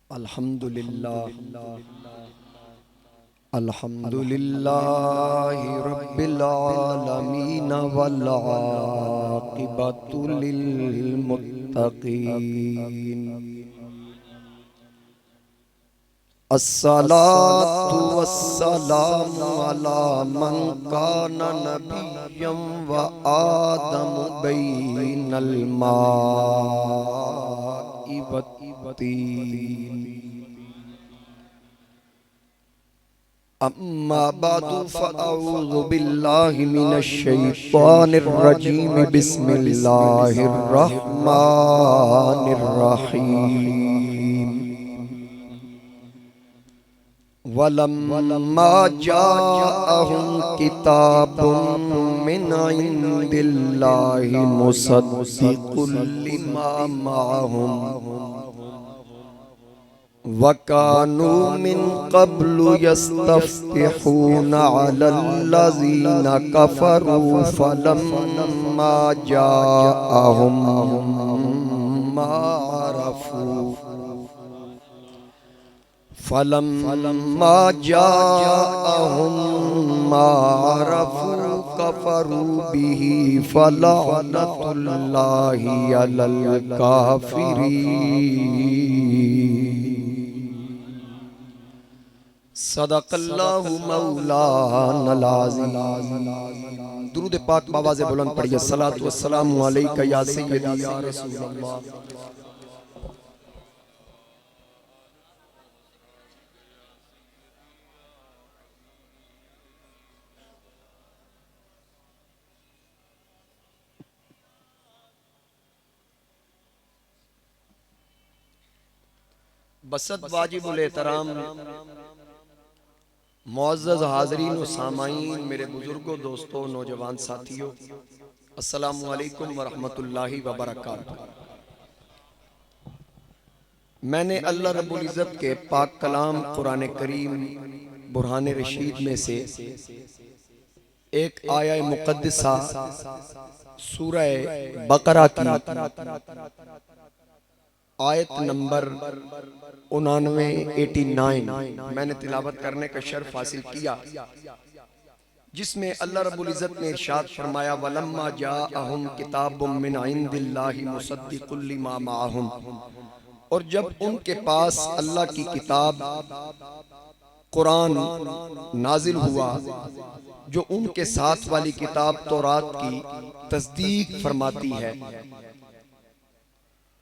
अल्हम्दुलिल्लाहि रब्बिल आलमीन वल आक़िबतु लिल मुत्तक़ीन। अस्सलातु वस्सलामु अला मन काना नबिय्यम व आदमु बैनल माइ वत्तीन। अम्मा बादु फ़अऊज़ु बिल्लाहि मिनश शैतानिर रजीम। बिस्मिल्लाहिर रहमानिर रहीम। वलम्मा जाअहुम किताबुम मिन इंदिल्लाहि मुसद्दिक़ुल लिमा मअहुम वकानू मिन क़ब्लु यस्तफ़्तिहूना अलल्लज़ीना कफ़रू फ़लम्मा जाअहुम मा अरफ़ू फलम्मा जाअहुम मा अरफ़ू कफ़रू बिही फ़लअनतुल्लाहि अलल काफ़िरीन। सदक़ल्लाहु मौलानल अज़ीम। दुरूद पाक बावाज़े बुलंद पढ़िए। सलातु वस्सलामु अलैका या सय्यदी या रसूलल्लाह। बसत वाजिबुल एहतराम मुअज़्ज़ज़ हाज़रीन व सामाईन, मेरे बुजुर्गों, दोस्तों, नौजवान साथियों, अस्सलामु अलैकुम व रहमतुल्लाहि व बरकातुहू। मैंने अल्लाह रब्बुल इज़्ज़त के पाक कलाम कुरान करीम बुरहान रशीद में से एक आया मुक़द्दसा सूरह बकरा की आयत नंबर 89 मैंने तिलावत करने का शर्फ हासिल किया, जिसमें अल्लाह रब्बुल इज़्ज़त ने इरशाद फरमाया वलम्मा जाअहुम किताबुम मिन इंदिल्लाहि मुसद्दिक़ुल लिमा मअहुम। और जब उनके पास अल्लाह की किताब कुरान नाजिल हुआ जो उनके साथ वाली किताब तौरात की तस्दीक फरमाती है।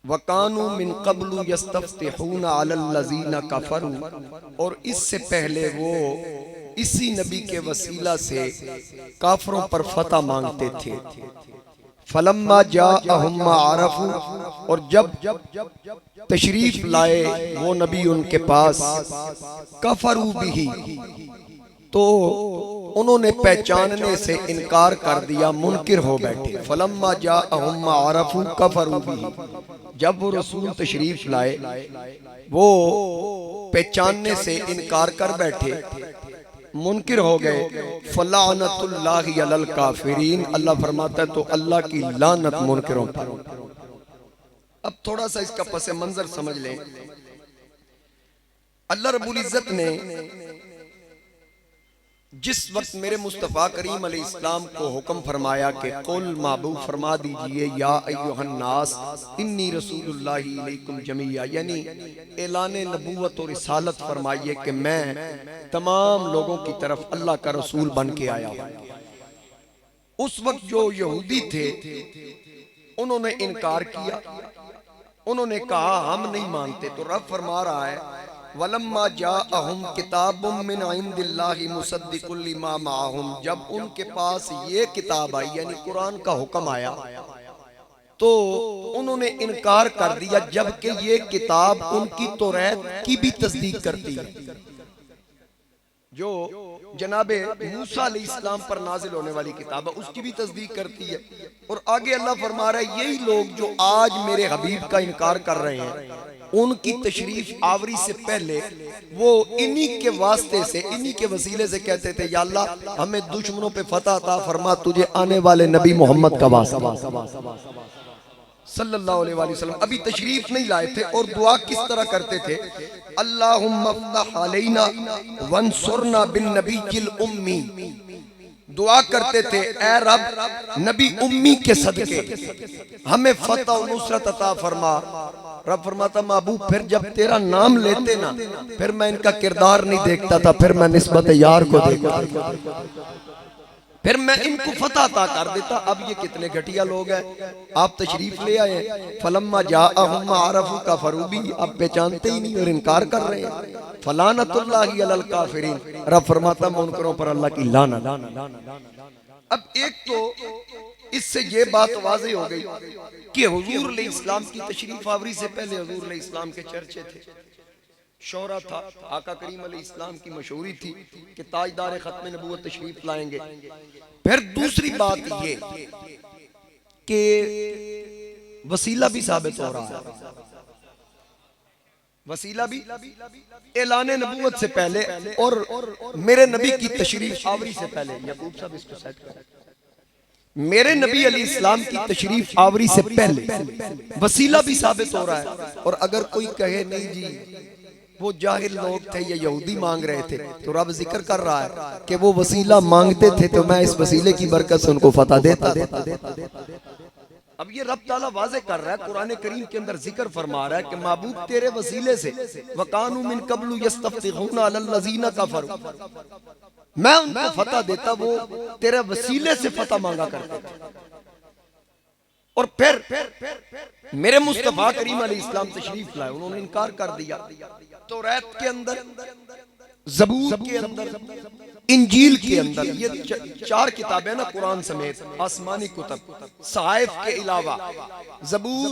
वकानू मिन क़ब्लु यस्तफ़्तिहूना अलल्लज़ीना कफ़रू, और इससे पहले वो इसी नबी के वसीला से काफरों पर फतह मांगते थे। फलम्मा जाअहुम मा अरफ़ू, और जब तशरीफ लाए वो नबी उनके पास, कफ़रू बिही, तो उन्होंने पहचानने से इनकार कर दिया, मुनकिर हो बैठे। फलम्मा जाअहुम मा अरफ़ू कफ़रू बिही, जब वो रसूल तशरीफ लाए वो पहचानने से इनकार कर बैठे, मुनकिर हो गए। फ़लअनतुल्लाहि अलल काफ़िरीन, अल्लाह फरमाता है तो अल्लाह की लानत मुनकिरों पर। अब थोड़ा सा इसका पस मंजर समझ लें। अल्लाह रब्बुल इज़्ज़त ने जिस वक्त मेरे मुस्तफ़ा करीम अलैहिस्सलाम को हुक्म फरमाया कि कुल महबूब फरमा दीजिए या अय्युहन नास इन्नी रसूलुल्लाहि इलैकुम जमीया, यानी ऐलान नबूवत और रिसालत फरमाइए कि मैं तमाम लोगों की तरफ अल्लाह का रसूल बन के आया हूँ। उस वक्त जो यहूदी थे उन्होंने इनकार किया, उन्होंने कहा हम नहीं मानते। तो रब फरमा रहा है वलम्मा जाअहुम किताबुम मिन इंदिल्लाहि मुसद्दिक़ुल लिमा मअहुम, जब उनके पास ये किताब आई यानी कुरान का हुक्म आया तो उन्होंने इनकार कर दिया, जबकि ये किताब उनकी तौरात की भी तस्दीक करती है जो जनाबे मूसा अलैहिस्सलाम पर नाजिल होने वाली किताब है, उसकी भी तस्दीक करती है। और आगे अल्लाह फरमा रहा है यही लोग जो आज मेरे हबीब का इनकार कर रहे हैं, उनकी तशरीफ आवरी से पहले वो इन्हीं के वास्ते से, इन्हीं के वसीले से कहते थे या अल्लाह हमें दुश्मनों पे फतह अता फरमा, तुझे आने वाले नबी मोहम्मद का वास्ता। सल्लल्लाहु अलैहि वसल्लम अभी तशरीफ नहीं लाए थे और दुआ किस तरह करते थे, अल्लाहुम्मा फ़्तह अलैना वंसुरना बिन नबीयिल उम्मी, दुआ करते थे ए रब नबी उम्मी के सदके हमें फतह और नुसरत अता फरमा। रब फरमाता महबूब फिर जब तेरा नाम लेते ना फिर मैं इनका किरदार नहीं देखता था, फिर मैं निस्बत यार को देखता, फिर मैं इनको फतह अता कर देता। अब ये कितने घटिया लोग हैं, आप तशरीफ ले आए, फलम्मा जाअहुम आरफू कफरूबी, अब पहचानते ही नहीं और इनकार कर रहे हैं। फलानतुल्लाहि अलल काफिरीन, रब फरमाता मुनकरों पर अल्लाह की लानत। अब एक तो इससे ये बात वाज़े हो गई कि हुजूर अलैहिस्सलाम की तशरीफ आवरी से पहले हुजूर अलैहिस्सलाम के चर्चे थे, शोहरा था, आका करीम अलैहिस्सलाम की मशहूरी थी कि ताजदार खत्म नबूवत तशरीफ लाएंगे। फिर दूसरी बात ये कि वसीला भी साबित हो रहा है, वसीला भी ऐलान नबूवत से पहले और मेरे नबी की तशरीफ आवरी से पहले। याकूब साहब इसको सेट करें, मेरे नबी अलैहिस्सलाम की तशरीफ आवरी से पहले वसीला भी साबित हो रहा है। और अगर कोई कहे नहीं जी वो जाहिल लोग थे या यहूदी मांग रहे थे, तो रब जिक्र कर रहा है कि वो वसीला मांगते थे तो मैं इस वसीले की बरकत से उनको फतह देता। अब ये रब ताला वाज़े कर रहा है, कुरान करीम के अंदर जिक्र फरमा रहा है कि महबूब तेरे वसीले से वकानु मिन कब्लु यस्तफ्तिहूना अलल लज़ीना कफरू, मैं उनको फतह देता, वो तेरे वसीले से फतह मांगा करते थे। और फिर मेरे मुस्तफा करीम अलैहिस्सलाम तशरीफ लाए, उन्होंने इनकार कर दिया। तौरात के अंदर, ज़बूर के अंदर, इंजील के अंदर, ये चार किताबें ना कुरान समेत आसमानी कुतब सहाइफ के अलावा, ज़बूर,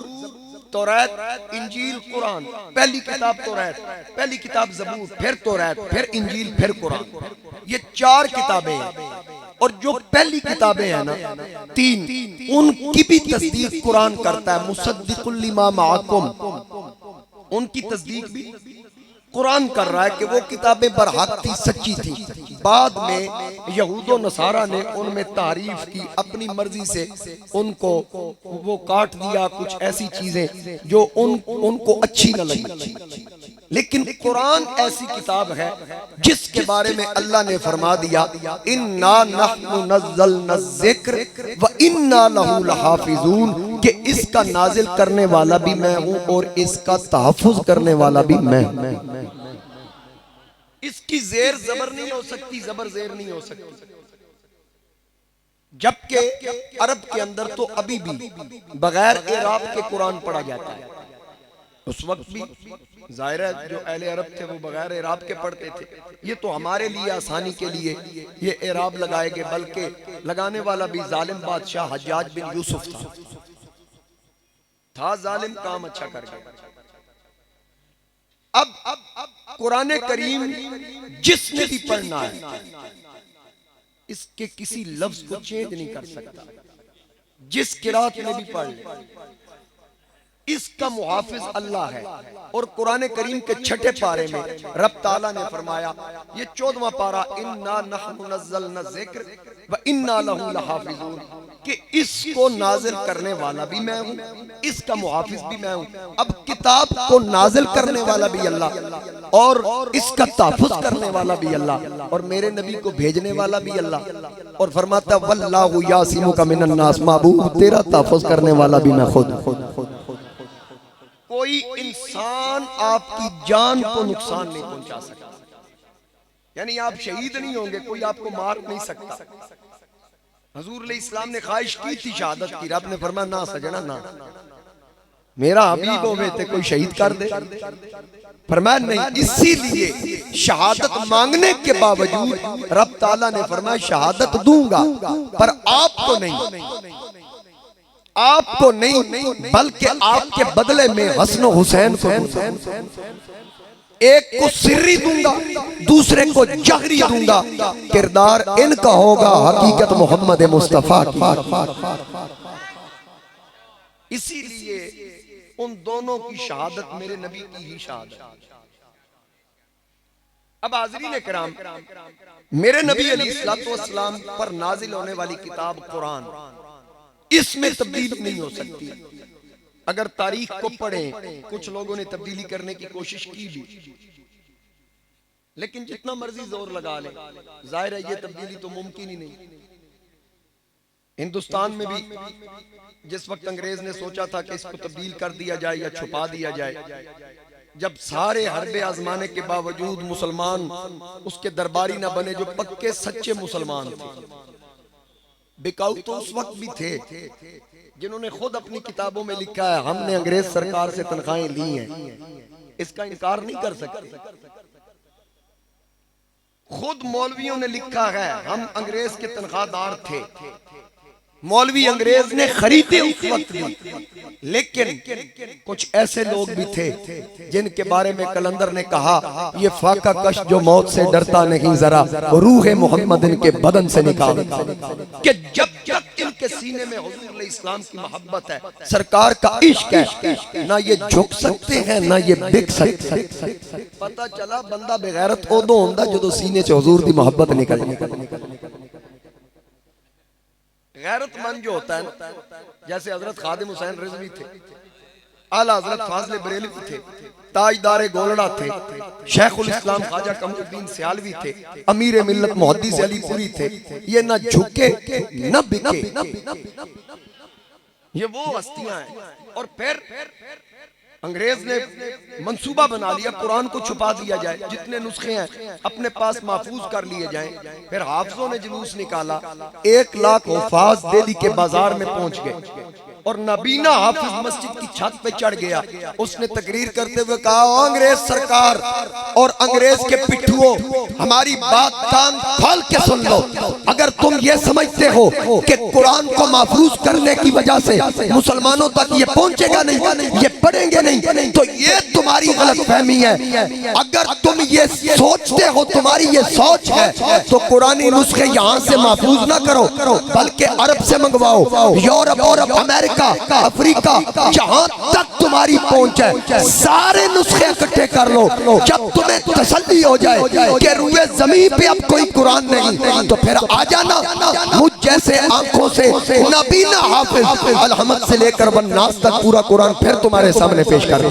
तौरात, इंजील, कुरान, पहली किताब तौरात, पहली किताब ज़बूर, फिर तौरात, फिर इंजील, फिर कुरान, ये चार किताबें हैं। और जो पहली किताबें हैं ना तीन, उनकी भी तस्दीक कुरान करता है, मुसद्दिकुल लिमा माअकुम, उनकी तस्दीक भी कुरान कर रहा है कि वो किताबें बरहक थी, सच्ची थी। बाद में यहूदो नसारा ने उनमें तारीफ की, अपनी मर्जी से उनको वो काट दिया, कुछ ऐसी चीजें जो उनको अच्छी न लगी। लेकिन कुरान ऐसी किताब है जिसके बारे में अल्लाह ने फरमा दिया, इन्ना नहनु नज़्ज़लना ज़िक्र व इन्ना लहू लहाफ़िज़ून, कि इसका नाजिल करने वाला भी मैं हूं और इसका तहफ़्फ़ुज़ करने वाला भी मैं हूं। इसकी जेर जबर नहीं हो सकती, जबर जेर नहीं हो सकती। जबकि अरब के अंदर तो अभी भी बगैर एराब के कुरान पढ़ा जाता है। उस वक्त भी जाहिर है जो अहले अरब थे वो बगैर एराब के पढ़ते थे। ये तो हमारे लिए आसानी के लिए ये एराब लगाए गए, बल्कि लगाने वाला भी जालिम बादशाह हज्जाज बिन यूसुफ था जालिम, काम अच्छा कर गया। अब कुरान करीम जिसने भी पढ़ना है इसके किसी लफ्ज को चेंज नहीं कर सकता, जिस किरात में भी पढ़ ले, इसका मुहाफिज अल्लाह है। और कुरान करीम के छठे पारे में रब ताला ने फरमाया, ये 14वां पारा, इन्ना नहनु नज़्ज़लना ज़िक्र व इन्ना लहू लहाफ़िज़ून, कि इसको नाजिल करने वाला भी मैं हूं, इसका मुहाफिज भी मैं हूं। अब किताब को नाजिल करने वाला भी अल्लाह और इसका तहफ़्फ़ुज़ करने वाला भी अल्लाह और मेरे नबी को भेजने वाला भी अल्लाह। और फरमाता वल्लाहु यासिमुका मिनन नास, महबूब तेरा तहफ़्फ़ुज़ करने वाला भी मैं खुद। कोई इंसान आपकी जान को नुकसान नहीं पहुंचा सकता, यानी आप शहीद नहीं होंगे, कोई आपको मार नहीं सकता। हजूर अलैहिस्सलाम ने ख्वाहिश की थी शहादत की, रब ने फरमाया ना सजना ना, मेरा हबीब होवे ते कोई शहीद कर दे, फरमाया नहीं। इसीलिए शहादत मांगने के बावजूद रब ताला ने फरमाया शहादत दूंगा पर आपको नहीं, बल्कि आपके बदले में हसन हुसैन को दूंगा। एक को सिर्री दूंगा, दूसरे को जहरी दूंगा, किरदार इनका होगा हकीकत मोहम्मद मुस्तफा की। इसीलिए उन दोनों की शहादत मेरे नबी की ही शहादत। अब हाज़रीन किराम, मेरे नबी अलैहिस्सलाम पर नाजिल होने वाली किताब कुरान, इसमें तब्दील नहीं हो सकती। अगर तारीख को पढ़ें, कुछ लोगों ने तब्दीली करने की कोशिश की भी, लेकिन जितना मर्जी जोर लगा ले, जाहिर है ये तब्दीली तो मुमकिन ही नहीं। हिंदुस्तान में भी जिस वक्त अंग्रेज ने सोचा था कि इसको तब्दील कर दिया जाए या छुपा दिया जाए, जब सारे हरबे आजमाने के बावजूद मुसलमान उसके दरबारी ना बने जो पक्के सच्चे मुसलमान थे। बिकाऊ तो उस वक्त भी थे जिन्होंने खुद अपनी किताबों में लिखा है हमने अंग्रेज सरकार से तनख्वाहें ली हैं, इसका इनकार नहीं कर सकते। खुद मौलवियों ने लिखा है हम अंग्रेज के तनख्वाहदार थे, मौलवी अंग्रेज ने खरीदे उस वक्त भी। लेकिन कुछ ऐसे लोग भी थे जिनके बारे में कलंदर ने कहा ये फाका कश जो मौत से डरता नहीं जरा रूह मोहम्मद इनके बदन से निकाल, कि जब तक इनके सीने में हुजूर इस्लाम की मोहब्बत है, सरकार का इश्क है, ना ये झुक सकते हैं ना ये बिक सकते हैं। पता चला बंदा बेगैरत उदों होंदा जदों सीने च हुजूर दी मोहब्बत निकल जाए। गैरतमंद जो होता है ना, जैसे हजरत खादिम हुसैन रिजवी थे, आला हजरत फाजले बरेलवी थे, ताजदारे गोलड़ा थे, शेखुल इस्लाम ख्वाजा कमरुद्दीन सियालवी थे, अमीर मिल्लत मुहद्दिस अलीपुरी थे, ये ना झुके न बिके, ये वो हस्तियां हैं। और फिर अंग्रेज ने मंसूबा बना लिया कुरान को छुपा दिया जाए, जितने नुस्खे हैं अपने पास महफूज कर लिए जाएं। फिर हाफिजों ने जुलूस निकाला, 1 लाख हुफाज दिल्ली के बाजार में पहुंच गए और नबीना हाफिज मस्जिद की छत पे चढ़ गया। उसने तकरीर करते हुए कहा अंग्रेज सरकार और अंग्रेज के पिट्ठुओं, हमारी बात कान खोल के सुन लो। अगर तुम ये समझते हो कि कुरान को महफूज करने की वजह से मुसलमानों तक ये पहुंचेगा नहीं, ये पढ़ेंगे नहीं, तो ये तुम्हारी गलतफहमी है। अगर तुम ये सोचते हो, तुम्हारी ये सोच है, तो कुरानी नुस्खे यहाँ से महफूज ना करो बल्कि अरब से मंगवाओ, यूरोप और अमेरिका अफ्रीका जहां तक तुम्हारी पहुंच है सारे नुस्खे इकट्ठे कर लो। जब तुम्हें तसल्ली हो जाए कि रुए जमीन पे अब कोई कुरान नहीं, तो फिर आ जाना मुझ जैसे आंखों से नबीना हाफिज अलहमद से लेकर वन्नास तक पूरा कुरान फिर तुम्हारे सामने पेश कर।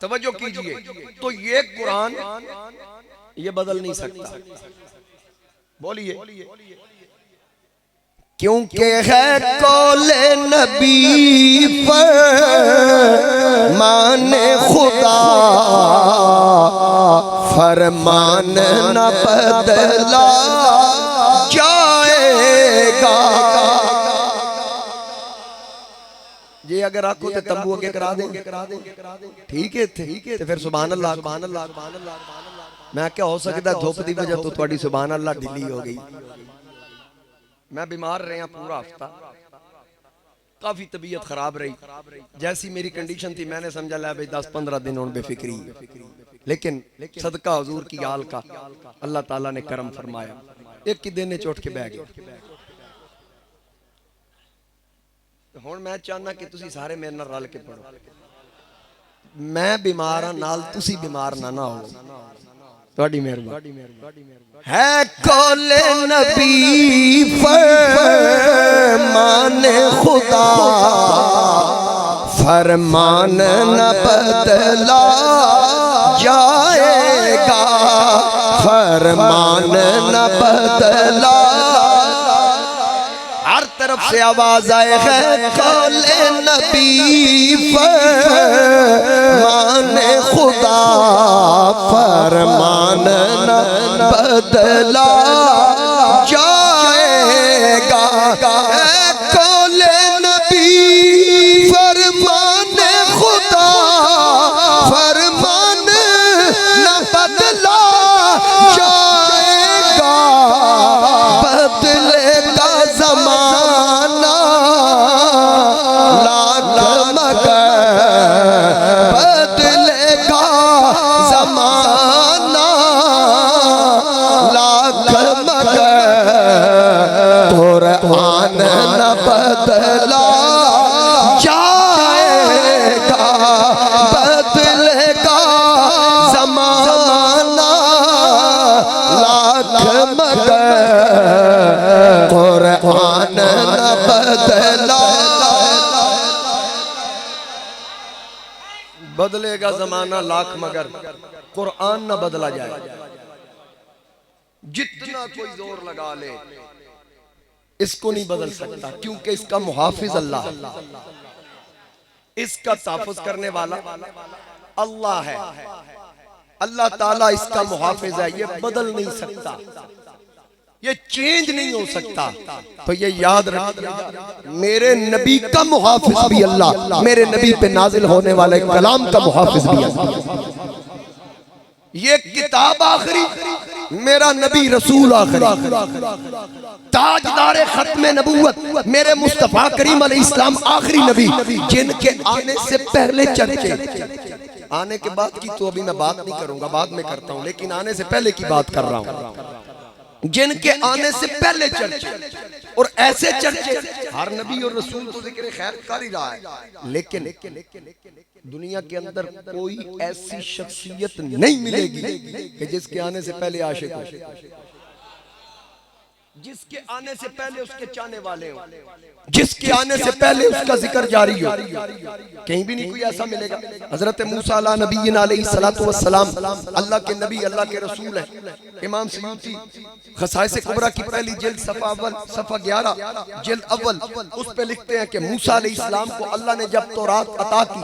तवज्जो कीजिए, तो ये कुरान ये बदल नहीं सकता। बोलिए, क्योंकि है कौले नबी पर माने खुदा, फरमान न बदला जाएगा। ये अगर आखो तो तंबू अगे करा देंगे, ठीक है तो फिर सुभान अल्लाह सुभान अल्लाह सुभान अल्लाह। मैं क्या हो सकता धुप की वजह तो थोड़ी सुभान अल्लाह ढिली हो गई। मैं बीमार रहा पूरा हफ्ता, काफी तबीयत खराब रही। जैसी मेरी कंडीशन थी मैंने समझा ला भाई 10-15 दिन और बेफिक्री, लेकिन सदका हुजूर की आल का अल्लाह ताला ने करम फरमाया, एक ही दिन चोट के बह गए। हुण मैं चाहना कि तुसी सारे मेरे नाल रल के पढ़ो। मैं बीमार हां नाल तुसी बीमार ना हो, तुहाडी मेहरबानी है। कौले नबी फरमान खुदा, फरमान न बदला जाएगा, फरमान न बदला। तरफ से आवाज आए है कौले नबी फरमान खुदा, फरमान न बदला जाएगा। कौले नबी फरमान खुदा, फरमान न बदला जाएगा। बदलेगा ज़माना लाख मगर, बदलेगा ज़माना लाख बदलेगा जमाना लाख मगर कुरान ना बदला जाए। जितना कोई जोर लगा ले इसको नहीं बदल सकता, क्योंकि इसका मुहाफिज अल्लाह है, इसका तहफ़्फ़ुज़ करने वाला अल्लाह है। अल्लाह ताला इसका मुहाफिज है, ये बदल नहीं सकता, ये चेंज नहीं हो सकता। तो ये याद रखिए, मेरे नबी का मुहाफिज भी अल्लाह, मेरे नबी पे नाजिल होने वाले कलाम का मुहाफिज भी अल्लाह। ये किताब आखिरी, मेरा नबी रसूल आखिरी, ताजदार खत्मे नबूवत मेरे मुस्तफा करीम अलैहिस्सलाम आखिरी नबी, जिनके आने से पहले चर्चे, आने के बाद की तो अभी मैं बात नहीं करूंगा, बाद में करता हूं, लेकिन आने से पहले की बात कर रहा हूं। जिनके आने से पहले चर्चे, और ऐसे चर्चे हर नबी और रसूल तो जिक्र खैर कर ही रहा है, लेकिन दुनिया के अंदर कोई ऐसी शख्सियत नहीं मिलेगी कि जिसके आने से पहले आशिक हो, जिसके आने से पहले उसके चाहने वाले हो, जिसके आने से पहले उसका जिक्र जारी हो। कहीं भी नहीं कोई ऐसा मिलेगा। हजरत मूसा अला नबीना अलैहिस्सलातु वस्सलाम अल्लाह के नबी, अल्लाह के रसूल है। इमाम सयूती खसाइस कुबरा की पहली जिल्द सफ़ा 11 जिल्द अव्वल उस पे लिखते हैं कि मूसा अलैहिस्सलाम को अल्लाह ने जब तौरात अता की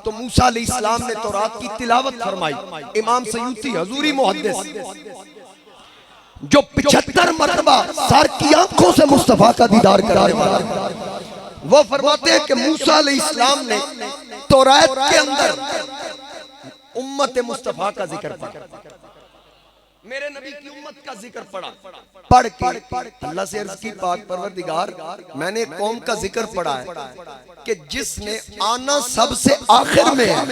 तो मूसा अलैहिस्सलाम ने तौरात की तिलावत फरमाई। इमाम सयूती हजूरी मुहद्दिस जो 75 मरतबा सर की आंखों से मुस्तफा का दीदार कराने वाला, वो फरमाते हैं कि मूसा अलैहिस्सलाम ने तौरात के अंदर उम्मत मुस्तफा का जिक्र पढ़ा, मेरे नबी की उम्मत का जिक्र पढ़ा। पढ़ के अल्लाह से अर्ज की, पाक परवरदिगार मैंने कौम का जिक्र पढ़ा है कि जिसने आना सबसे आखिर में है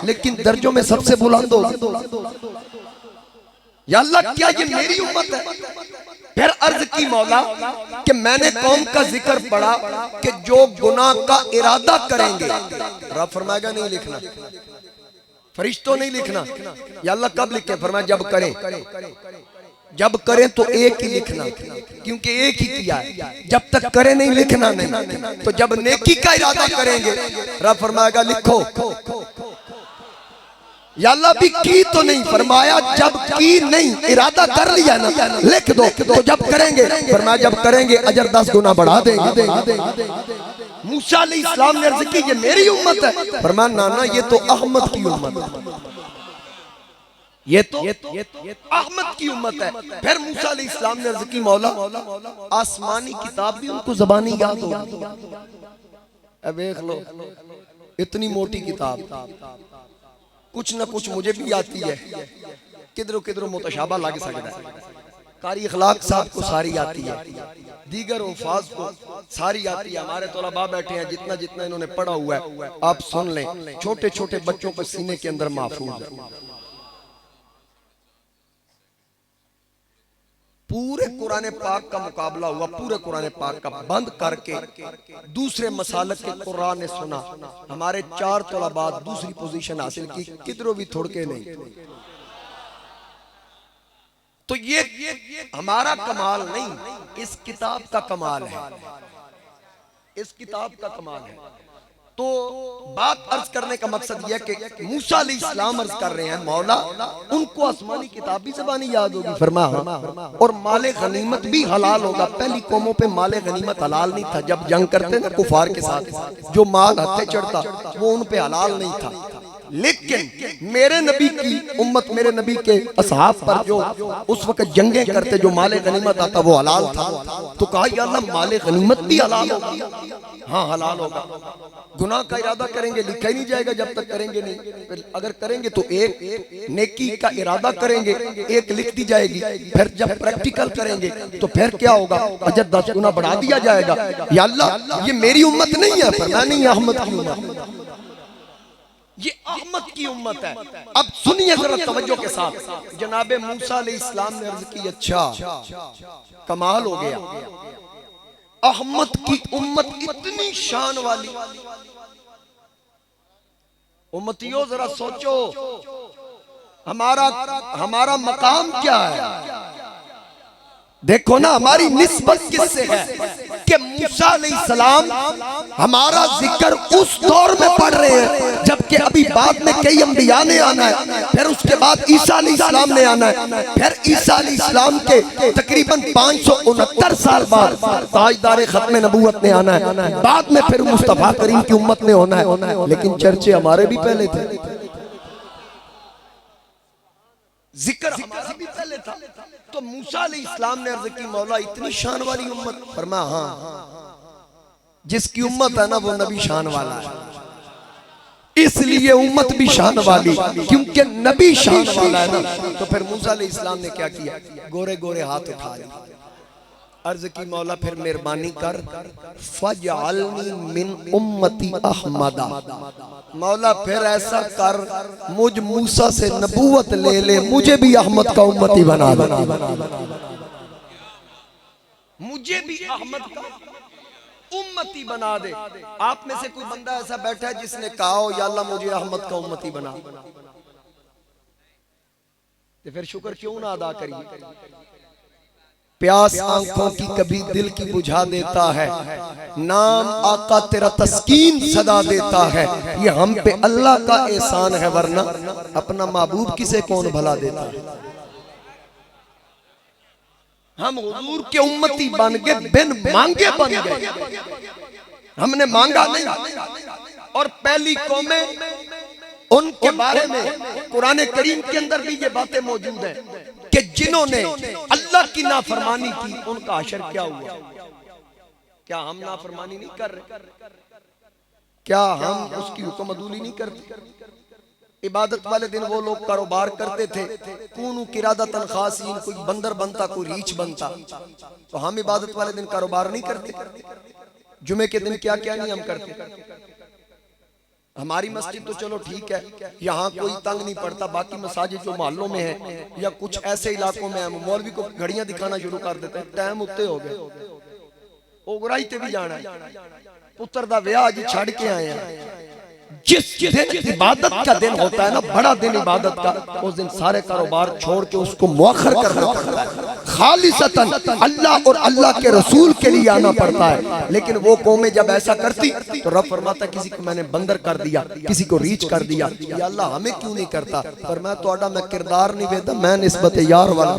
लेकिन दर्जों में सबसे बुलंद हो। या अल्लाह क्या ये मेरी उम्मत है? फिर अर्ज की मौला कि मैंने कौम का जिक्र पढ़ा कि जो गुनाह का इरादा करेंगे, रब फरमाएगा नहीं लिखना, फरिश्तों नहीं लिखना। या अल्लाह कब लिखे? फरमाया जब करें, जब करें तो एक ही लिखना, क्योंकि एक ही किया है। जब तक करे नहीं लिखना नहीं। तो जब नेकी का इरादा करेंगे रब फरमाएगा लिखो। या अल्लाह भी की तो नहीं, फरमाया जब की नहीं, इरादा कर लिया ना लिख दो। तो जब करेंगे, फरमाया जब करेंगे अजर 10 गुना बढ़ा देंगे। मूसा अलैहिस्सलाम ने अर्ज की ये मेरी उम्मत है, फरमाया नाना ये तो अहमद की उम्मत है, ये तो अहमद की उम्मत है। फिर मूसा अलैहिस्सलाम ने अर्ज की मौला आसमानी किताब भी उनको ज़बानी याद हो। अब देख लो इतनी मोटी किताब, कुछ ना कुछ मुझे भी आती है, किधरों किधरों मुतशाबा लग सकता है। कारी अखलाक साहब को सारी आती है, दीगर उफाज को सारी आती है। हमारे तलबा बैठे हैं, जितना जितना इन्होंने पढ़ा हुआ है आप सुन लें, छोटे छोटे बच्चों को सीने के अंदर महफूज है। पूरे कुरान पाक का मुकाबला हुआ, पूरे कुरान पाक का बंद करके दूसरे मसालक के कुरान ने सुना। हमारे 4 तलबा दूसरी पोजीशन हासिल की, किधरों भी थोड़के नहीं। तो ये हमारा कमाल नहीं, इस किताब का कमाल है, इस किताब का कमाल है। तो बात अर्ज करने का मकसद यह कि मूसा अलैहिस्सलाम अर्ज कर रहे हैं मौला उनको आसमानी किताब भी ज़बानी याद होगी, फरमा और माले गनीमत भी हलाल होगा। पहली कौमों पे माले गनीमत हलाल नहीं था, जब जंग करते ना कुफार के साथ जो माल हथे चढ़ता वो उन पे हलाल नहीं था। लेकिन मेरे नबी की उम्मत, मेरे नबी के असहाब पर जो उस वक्त जंगें करते जो माले गनीमत आता वो हलाल था। तो कहा या अल्लाह माले गनीमत भी हलाल होगा? हाँ हलाल होगा। गुनाह का इरादा करेंगे लिखा ही नहीं जाएगा जब तक करेंगे नहीं। अगर करेंगे तो एक नेकी का इरादा करेंगे, एक लिख दी जाएगी। फिर जब प्रैक्टिकल करेंगे तो फिर क्या होगा? अजर 10 गुना बढ़ा दिया जाएगा। या अल्लाह ये मेरी उम्मत नहीं है, पर मैं नहीं अहमद की उम्मत, ये अहमद की उम्मत है। अब सुनिए जरा तवज्जो के साथ। जनाबे मूसा अलैहिस्सलाम ने अर्ज की अच्छा कमाल हो गया, अहमद की उम्मत इतनी शान वाली। उम्मतियों जरा सोचो हमारा मकाम क्या है। देखो ना हमारी निस्बत किससे है कि मूसा अलैहिस्सलाम हमारा जिक्र उस दौर में पढ़ रहे हैं जबकि अभी बाद में कई अंबिया ने आना है, फिर उसके बाद ईसा अलैहिस्सलाम ने आना है, फिर ईसा अलैहिस्सलाम के तकरीबन 569 साल बाद ताजदार खत्म नबूवत ने आना है, बाद में फिर मुस्तफा करीम की उम्मत ने होना है। लेकिन चर्चे हमारे भी पहले थे, जिक्र हमारा भी पहले था। तो मूसा अलैहिस्सलाम ने अर्ज की मौला इतनी शान वाली उम्मत, फरमाया हाँ जिसकी उम्मत है ना वो नबी शान वाला है, इसलिए उम्मत भी शान वाली, क्योंकि नबी शान वाला है ना। तो फिर मूसा अलैहिस्सलाम ने क्या किया, गोरे गोरे हाथ उठा लिए, अर्ज की मौला फिर मेहरबानी कर फजअलनी मिन उम्मती अहमदा, मौला फिर ऐसा कर मुझ मूसा से नबूवत ले ले, मुझे भी अहमद का उम्मती बना दे, मुझे भी अहमद का उम्मती बना दे। आप में से कोई बंदा ऐसा बैठा है जिसने कहा हो या अल्लाह मुझे अहमद का उम्मती बना, तो फिर शुक्र क्यों ना अदा करिए। प्यास आंखों की कभी दिल की बुझा देता है, नाम आका तेरा तस्कीन सदा देता है, ये हम पे अल्लाह का एहसान है, वरना अपना महबूब किसे कौन भला देता है। हम हुजूर के उम्मती बन के बिन मांगे बन गए, हमने मांगा नहीं। और पहली कौमें उनके बारे में कुरान करीम के अंदर भी ये बातें मौजूद हैं कि जिन्होंने अल्लाह की नाफरमानी की उनका हशर क्या हुआ। क्या हम नाफरमानी नहीं कर रहे? क्या हम उसकी हुक्म अदूली नहीं करते? इबादत वाले दिन वो लोग कारोबार करते थे, कूनू किरादतन खासीन, कोई बंदर बनता कोई रीछ बनता, तो हम इबादत वाले दिन कारोबार नहीं करते। जुमे के दिन क्या क्या नहीं हम करते। हमारी मस्जिद तो चलो ठीक है, यहाँ कोई तंग नहीं पड़ता, बाकी मसाजिद जो मोहल्लों में है या कुछ ऐसे इलाकों में है, मौलवी को घड़ियां दिखाना शुरू कर देते हैं, टाइम उत्ते हो गए, ओगराई ते भी जाना है, पुत्र दा विआह अज छड़ के आए हैं। जिस दिन इबादत का दिन होता है ना, बड़ा दिन इबादत का, उस दिन सारे कारोबार छोड़ के उसको मुअख्खर करना पड़ता है, खालिसतन अल्लाह और अल्लाह के रसूल के लिए आना पड़ता है। लेकिन वो कौमें जब ऐसा करती तो रब फरमाता किसी को मैंने बंदर कर दिया, किसी को रीच कर दिया, या अल्लाह हमें क्यों नहीं करता। पर मैं तो मैं किरदार नहीं वेदा, मैं निस्बत यार वाला।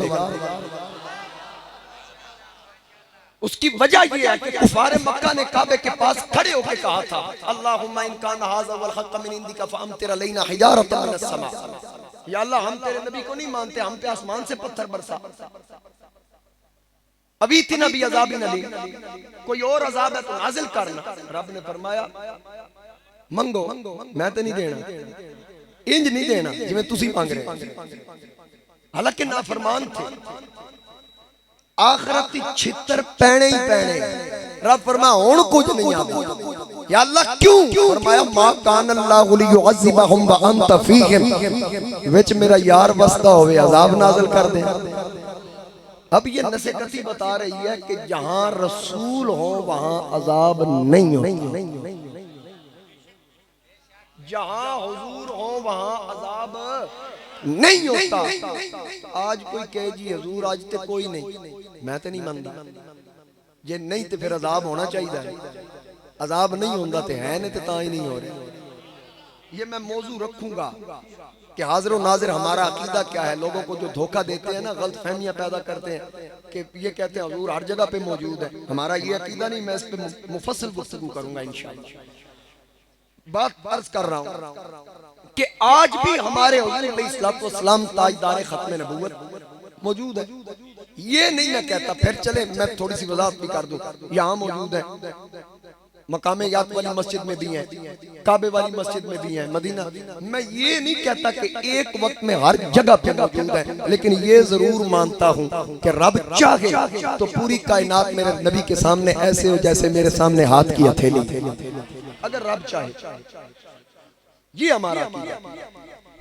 उसकी वजह यह है कि कुफारे मक्का ने काबे के पास खड़े होकर कहा था, अल्लाहुम्मा इन कान हाज़ा वल हक़्क़ मिन इंदिका फ़अम्तिर अलैना हिजारतन मिनस समा, या अल्लाह हम तेरे नबी को नहीं मानते, हम पे आसमान से पत्थर बरसा। अभी थी नबी अज़ाब नली, कोई और अज़ाब है तो नाज़िल करना। रब ने फरमाया मंगो, मैं तो नहीं देना, इंज नहीं देना जिवें तुसी मांग रहे। हालांकि नाफरमान थे, आखिरती छितर पैने ही पैने। रब फरमाया हुण कुछ नहीं आता। या अल्लाह क्यों? फरमाया मा कान अल्लाहु लियुअज़्ज़िबहुम व अंत फीहिम, विच मेरा यार बसदा होवे अजाब नाज़िल कर दे। अब ये नसीहती बता रही है कि जहां रसूल हो वहां अजाब नहीं हो, जहां हुजूर हो वहां अजाब नहीं होता। आज कोई कहे जी हजूर आज तो कोई नहीं, मैं तो नहीं मानता, जे नहीं तो फिर अजाब होना चाहिए। अजाब नहीं होता तो है नहीं, तो ता ही नहीं हो रहे। ये मैं मौजू रखूंगा कि हाजिर नाजिर हमारा अकीदा क्या है। लोगों को जो धोखा देते हैं ना, गलत फहमियां पैदा करते हैं कि ये कहते हैं हजूर हर जगह पे मौजूद है, हमारा ये अकीदा नहीं। मैं इस पे मुफस्सल गुफ्तगू करूंगा इंशाअल्लाह। बात अर्ज कर रहा हूं कि आज भी हमारे हुज़ूर ताजदार खत्म नबूवत मौजूद है। ये नहीं मैं कहता, फिर चले मैं थोड़ी सी वजाहत भी कर दूं, यहाँ मौजूद है, मकामे याद वाली मस्जिद में भी है, काबे वाली मस्जिद में भी है, मदीना। मैं ये नहीं कहता कि एक वक्त में हर जगह पे मौजूद है, लेकिन ये जरूर मानता हूँ कि रब चाहे तो पूरी कायनात मेरे नबी के सामने ऐसे हो जैसे मेरे सामने हाथ की हथेली, अगर रब चाहे। ये हमारा अकीदा।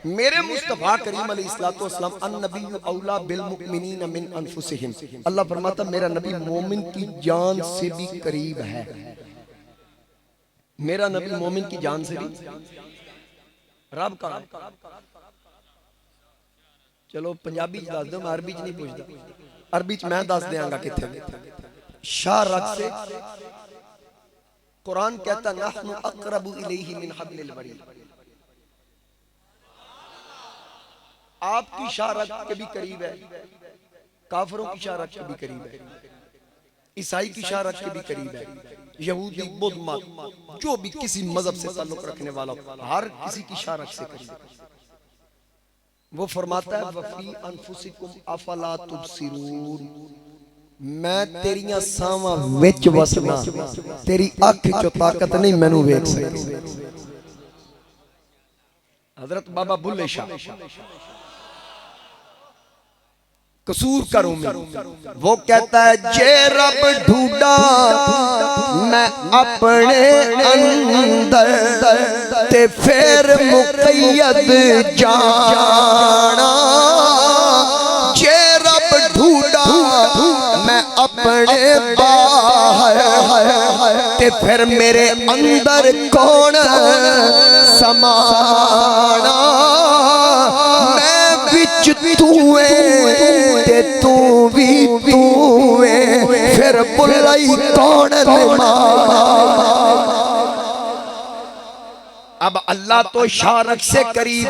मेरे मुस्तफा करीम अलैहिस्सलाम अन्नबिय्यु औला बिल मुमिनीन मिन अनफुसिहिम, अल्लाह फरमाता मेरा नबी मोमिन की जान से भी करीब है। मेरा नबी मोमिन की जान से भी, रब का चलो पंजाबी दस दो, अरबी च नहीं पूछता। अरबी च मैं दस देंगा कितने शाह रख से कुरान कहता नहनु अक़रबु इलैहि मिन हब्लिल वरीद, आपकी शाह रख के भी करीब है, काफिरों की शाह रख के भी करीब है, ईसाई की शाह रख के भी करीब है, यहूदी बुद्ध मत जो भी किसी मजहब से ताल्लुक रखने वाला हर किसी की शाह रख से करीब है। वो फरमाता है वफी अनफुसिकुम अफला तुबसिरून, मैं तेरियां सावां विच वसना, तेरी अख चो ताकत नहीं मैनू वेख सकती। हजरत बाबा बुल्ले शाह कसूर करूं मैं, वो कहता है जे रब ढूंढा मैं अपने अंदर ते फिर मुक़य्यद जाना, जे रब ढूंढा मैं अपने बाहर ते फिर मेरे अंदर कौन समाना, मैं विच तू ते तू भी तू फिर बुलाई कौन अब अल्लाह तो शारक से करीब,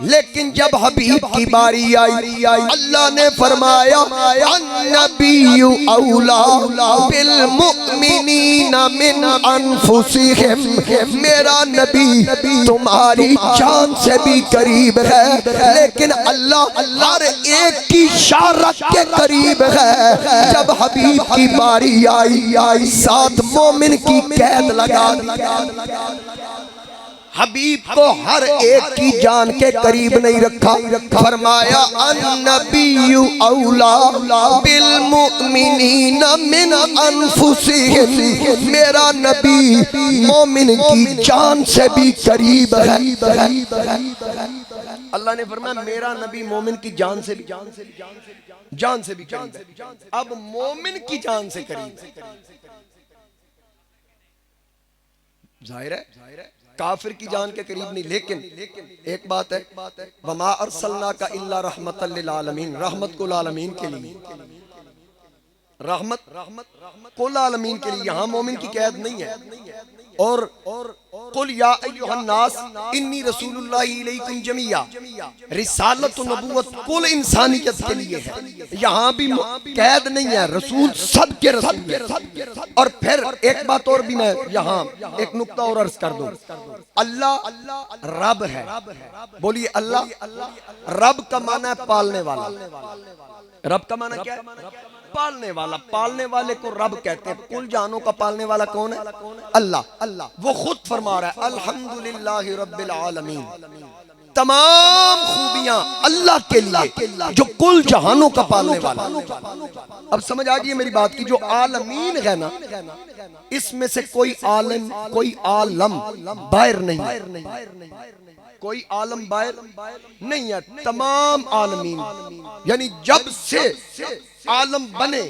लेकिन जब हबीब की बारी आई अल्लाह ने फरमाया अन्नबिय्यु औला बिल मुमिनीना मिन अनफुसिहिम, मेरा नबी तुम्हारी जान से भी करीब है, लेकिन अल्लाह हर एक की शारक के करीब है। जब हबीब की बारी आई साथ मोमिन की कैद लगा दी, हबीब को हर एक की जान के करीब नहीं रखा, फरमाया अन्नबिय्यु औला बिल मुमिनीना मिन अनफुसिहिम, मेरा नबी मोमिन की जान से भी करीब है। अल्लाह ने फरमाया मेरा नबी मोमिन की जान से भी करीब है। अब मोमिन की जान से करीब जाहिर है काफिर की जान के करीब नहीं, लेकिन एक बात है वमा अरसलनाका इल्ला रहमतल लिल आलमीन, रहमत कुल आलमीन के लिए, रहमत कुल आलमीन के लिए, यहाँ मोमिन की कैद नहीं है। और कुल या अय्युहन नास इन्नी रसूलुल्लाहि इलैकुम जमीया, रिसालत व नबुव्वत कुल इंसानियत के लिए है, यहाँ भी कैद नहीं है, रसूल सब के रसूल है। और फिर एक बात और भी मैं यहाँ एक नुक्ता और अर्ज कर दूं, अल्लाह रब है, बोलिए अल्लाह रब का माना है पालने वाला, रब का माना क्या है? पालने वाला, पालने वाले को रब कहते हैं। कुल जानों का पालने वाला कौन है? अल्लाह। वो खुद फरमा रहा है अल्हम्दुलिल्लाहि रब्बिल आलमीन, तमाम खूबियां अल्लाह के लिए जो कुल जहानों का पालने वाला। अब समझ आ गई मेरी बात की, जो आलमीन है ना, इसमें से कोई आलम कोई आलम बाहर नहीं, कोई आलम बाहर नहीं है, तमाम आलमीन, यानी जब से आलम बने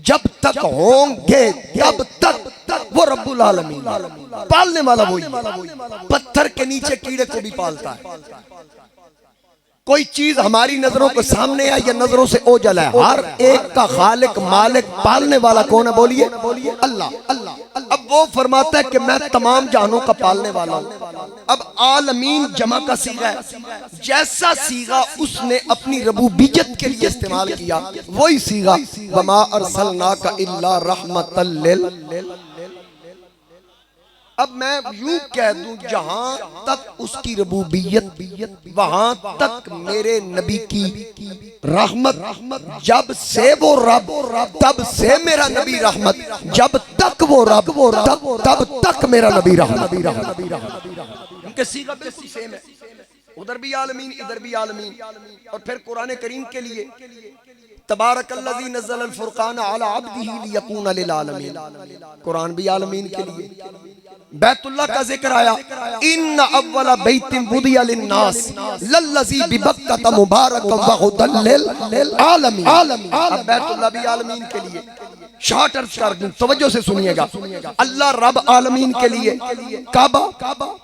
जब तक होंगे तब तक वो रब्बुल आलमीन, पालने वाला वही, पत्थर के नीचे कीड़े को भी पालता है। कोई चीज हमारी नजरों के सामने है या नजरों से ओझल है, हर एक का खालिक मालिक पालने वाला कौन है? बोलिए अल्लाह। अब वो फरमाता है कि मैं तमाम जहानों का पालने वाला हूं। अब आलमीन जमा का सीगा है, जैसा सीगा उसने अपनी रबूबियत के लिए इस्तेमाल किया वही सीगा वमा अरसलनाका इल्ला रहमतल लिल। अब मैं यूं कह दूं, जहां तक उसकी रबूबियत वहां तक मेरे नबी की रहमत, जब से वो रब तब से मेरा नबी रहमत, जब तक वो रब तब तक मेरा नबी रहमत। उनके सीगा बिल्कुल सेम है, उधर भी आलमीन इधर भी आलमीन। और फिर कुरान करीम के लिए तबारकल्लज़ी नज़्ज़ल अल फुरक़ान अला अब्दिही लियकूना लिल आलमीन, कुरान भी आलमीन के लिए। बैतुल्लाह का जिक्र आया, इन्ना अव्वला बैतिन वुदिया लिन्नास लल्लज़ी बिबक्कता मुबारकन व हुदल लिल आलमीन। अब बैतुल्लाह भी आलमीन के लिए, शॉर्ट अर्ज कर दूं, तवज्जो से सुनिएगा। अल्लाह रब आलमीन के लिए, काबा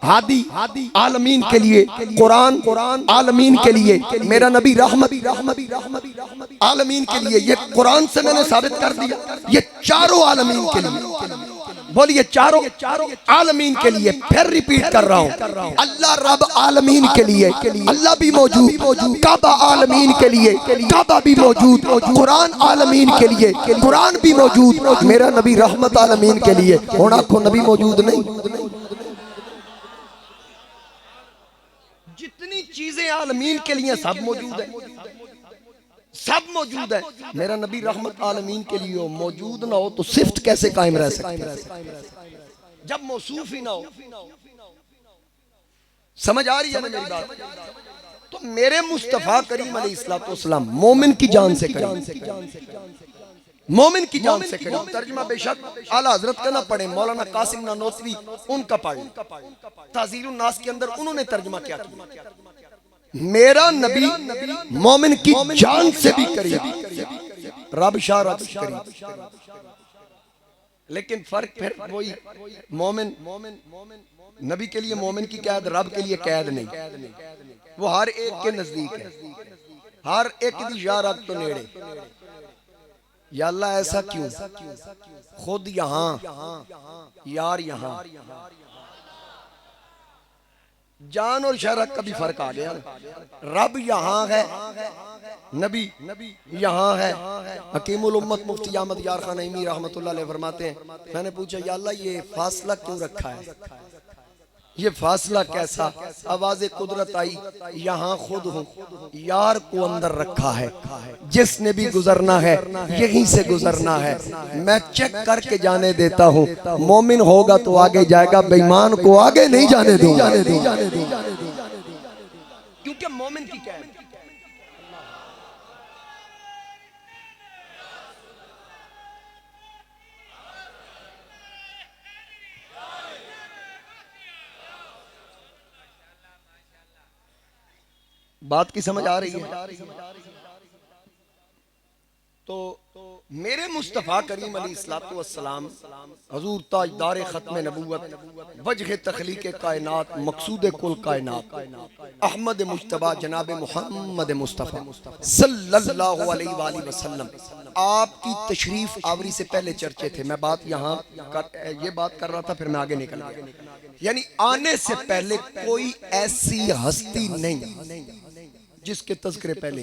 हादी आलमीन के लिए, कुरान आलमीन के लिए, मेरा नबी रहमत आलमीन के लिए। ये कुरान से मैंने साबित कर दिया, ये चारों आलमीन के लिए। बोलिए चारों आलमीन के लिए। फिर रिपीट कर रहा हूँ, अल्लाह रब आलमीन के लिए, अल्लाह भी मौजूद, काबा आलमीन के लिए, काबा भी मौजूद, कुरान आलमीन के लिए, कुरान भी मौजूद, मेरा नबी रहमत आलमीन के लिए। होना को नबी मौजूद नहीं। जितनी चीजें आलमीन के लिए सब मौजूद है, सब मौजूद है। मेरा नबी रहमत आलमीन के लिए हो, मौजूद ना हो तो सिफ्त कैसे कायम रह सकती है जब मौसूफ ही ना हो। समझ आ रही है ना मेरी बात? तो मेरे मुस्तफा करीम अलैहिस्सलाम मोमिन की जान से करीम, मोमिन की जान से करीम। तर्जुमा बेशक आला हजरत का ना पढ़े, मौलाना कासिम नानोतवी उनका पढ़े, ताज़ीरुन नास के अंदर उन्होंने तर्जुमा क्या किया। मेरा नबी मोमिन की जान से भी करीब, रब शाह रब करीब। लेकिन फर्क फिर वही, मोमिन नबी के लिए मोमिन की कैद, रब के लिए कैद नहीं। वो हर एक के नजदीक है, हर एक दी यार रब तो नेड़े। या अल्लाह ऐसा क्यों? खुद यहाँ यार यहाँ, जान और शरक का भी फर्क आ गया। रब यहाँ है, नबी यहाँ है। हकीमुल उम्मत मुफ्ती अहमद यार खान नईमी रहमतुल्लाह अलैह फरमाते हैं, मैंने पूछा या अल्लाह ये फासला क्यों रखा है, ये फासला कैसा? आवाज़े कुदरत आई, यहाँ खुद हूँ, यार को अंदर रखा है, जिसने भी गुजरना है यहीं से गुजरना है। मैं चेक करके जाने देता हूँ, मोमिन होगा तो आगे जाएगा, बेईमान को आगे नहीं जाने दूंगा। क्योंकि मोमिन की क्या है? बात की समझ आ रही है? तो मेरे मुस्तफ़ा करीम अलैहिस्सलातु वस्सलाम हजूर ताजदार खत्म नबूवत, वजह तखलीक कायनात, मकसूद कुल कायनात, अहमद मुज्तबा जनाब मोहम्मद मुस्तफ़ा सल्लल्लाहु अलैहि वसल्लम, आपकी तशरीफ आवरी से पहले चर्चे थे। मैं बात यहाँ ये बात कर रहा था, फिर मैं आगे निकल गया। यानी आने से पहले कोई ऐसी हस्ती नहीं जिसके तज़किरे पहले।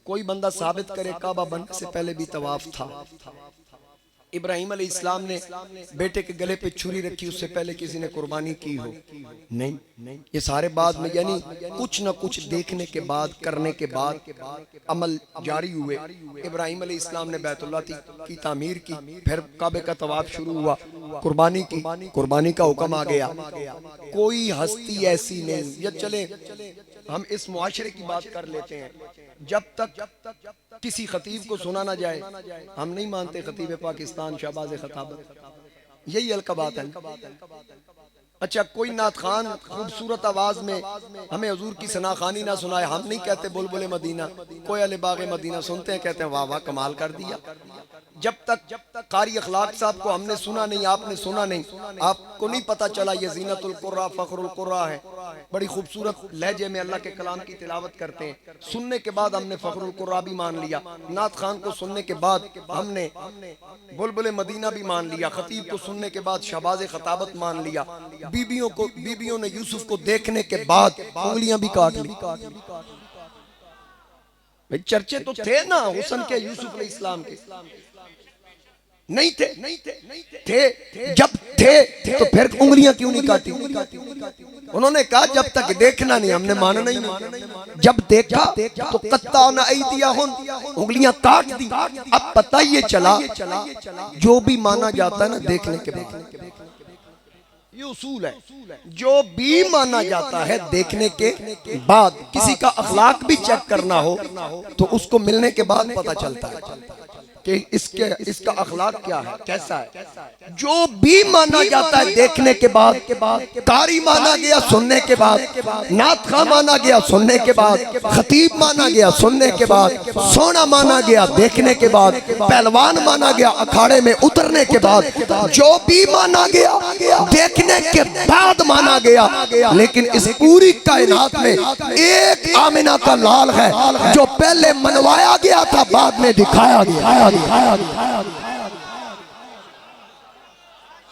कोई बंदा साबित करे काबा बनने से पहले भी तवाफ था, इब्राहिम अलैहिस्सलाम ने बेटे के गले पे छुरी रखी, उससे पहले किसी ने कुर्बानी की हो? नहीं, ये सारे बाद में, यानी कुछ ना कुछ देखने के बाद, करने के बाद अमल जारी हुए। इब्राहिम अलैहिस्सलाम ने बैतुल्लाह की तामीर की, फिर काबे का तवाफ शुरू हुआ, कुर्बानी का हुक्म आ गया। कोई हस्ती ऐसी नहीं। या चले हम इस मुआशरे की बात कर लेते हैं, जब तक किसी खतीब को सुना ना जाए, हम नहीं मानते खतीब पाकिस्तान शहबाज खताबत, यही अलकबात है। अच्छा, कोई नात खान खूबसूरत आवाज में हमें हुजूर की सनाखानी ना सुनाए, हम नहीं कहते बुलबुल मदीना, कोई अले बागे मदीना सुनते हैं, कहते हैं वाह वाह कमाल कर दिया। जब तक कारी अखलाक साहब को हमने सुना नहीं, आपने सुना नहीं, आपको नहीं पता चला ये ज़ीनतुल कुर्रा फ़ख्रुल कुर्रा है, बड़ी खूबसूरत लहजे में अल्लाह के कलाम की तिलावत करते हैं। सुनने के बाद हमने फ़ख्रुल कुर्रा भी मान लिया, नात खान को सुनने के बाद हमने बुलबुल मदीना भी मान लिया, खतीब को सुनने के बाद शहबाज खताबत मान लिया, बीबियों ने यूसुफ को देखने के बाद उंगलियां भी काट ली। भाई चर्चे तो थे ना हुस्न के, यूसुफ अलैहिस्सलाम के नहीं थे? जब थे तो फिर उंगलियां क्यों नहीं काटी? उन्होंने कहा जब तक देखना नहीं हमने मानना ही नहीं। जब देखा तो कत्ताना ऐदियाहुम, उंगलियां काट दी। अब पता ये चला जो भी माना जाता है ना देखने के बाद, ये उसूल है, जो भी माना जाता है देखने के बाद, किसी का अखलाक भी चेक करना हो तो उसको मिलने के बाद पता चलता है। कि इसका अखलाक क्या है, कैसा है। जो भी माना जाता है देखने के बाद, कारी माना गया सुनने के बाद, नातखा माना गया सुनने के बाद, खतीब माना गया सुनने के बाद, सोना माना गया देखने के बाद, पहलवान माना गया अखाड़े में उतरने के बाद, जो भी माना गया देखने के बाद माना गया। लेकिन इस पूरी कायनात में एक आमिना का लाल है जो पहले मनवाया गया था, बाद में दिखाया गया।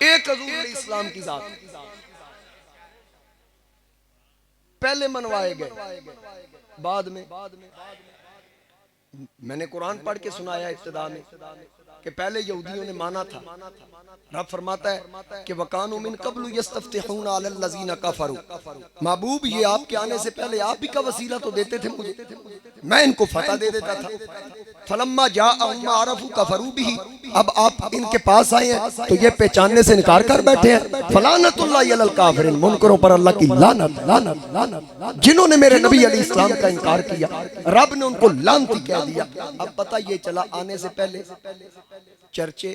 एक हजूर इस्लाम की जात पहले मनवाए गए, बाद में। मैंने कुरान पढ़ के सुनाया इब्तिदा में कि पहले यहूदियों ने माना था। रब फरमाता है कि वकानु मिन कब्लु यस्तफ्तिहून अलल लज़ीना कफरू। महबूब ये आपके आने से पहले आप भी का वसीला तो देते थे मुझे, मैं इनको फतह दे देता था। फलम्मा जाअहुम मा अरफू कफरू बिही, अब आप इनके पास आए हैं तो ये पहचानने से इनकार कर बैठे हैं। फलानतुल्लाहि अलल काफिरीन, मुनकरों पर अल्लाह की लानत लानत लानत। जिन्होंने मेरे नबी अलैहिस्सलाम का इनकार किया, रब ने उनको लानती कह दिया। अब पता ये चला आने से पहले चर्चे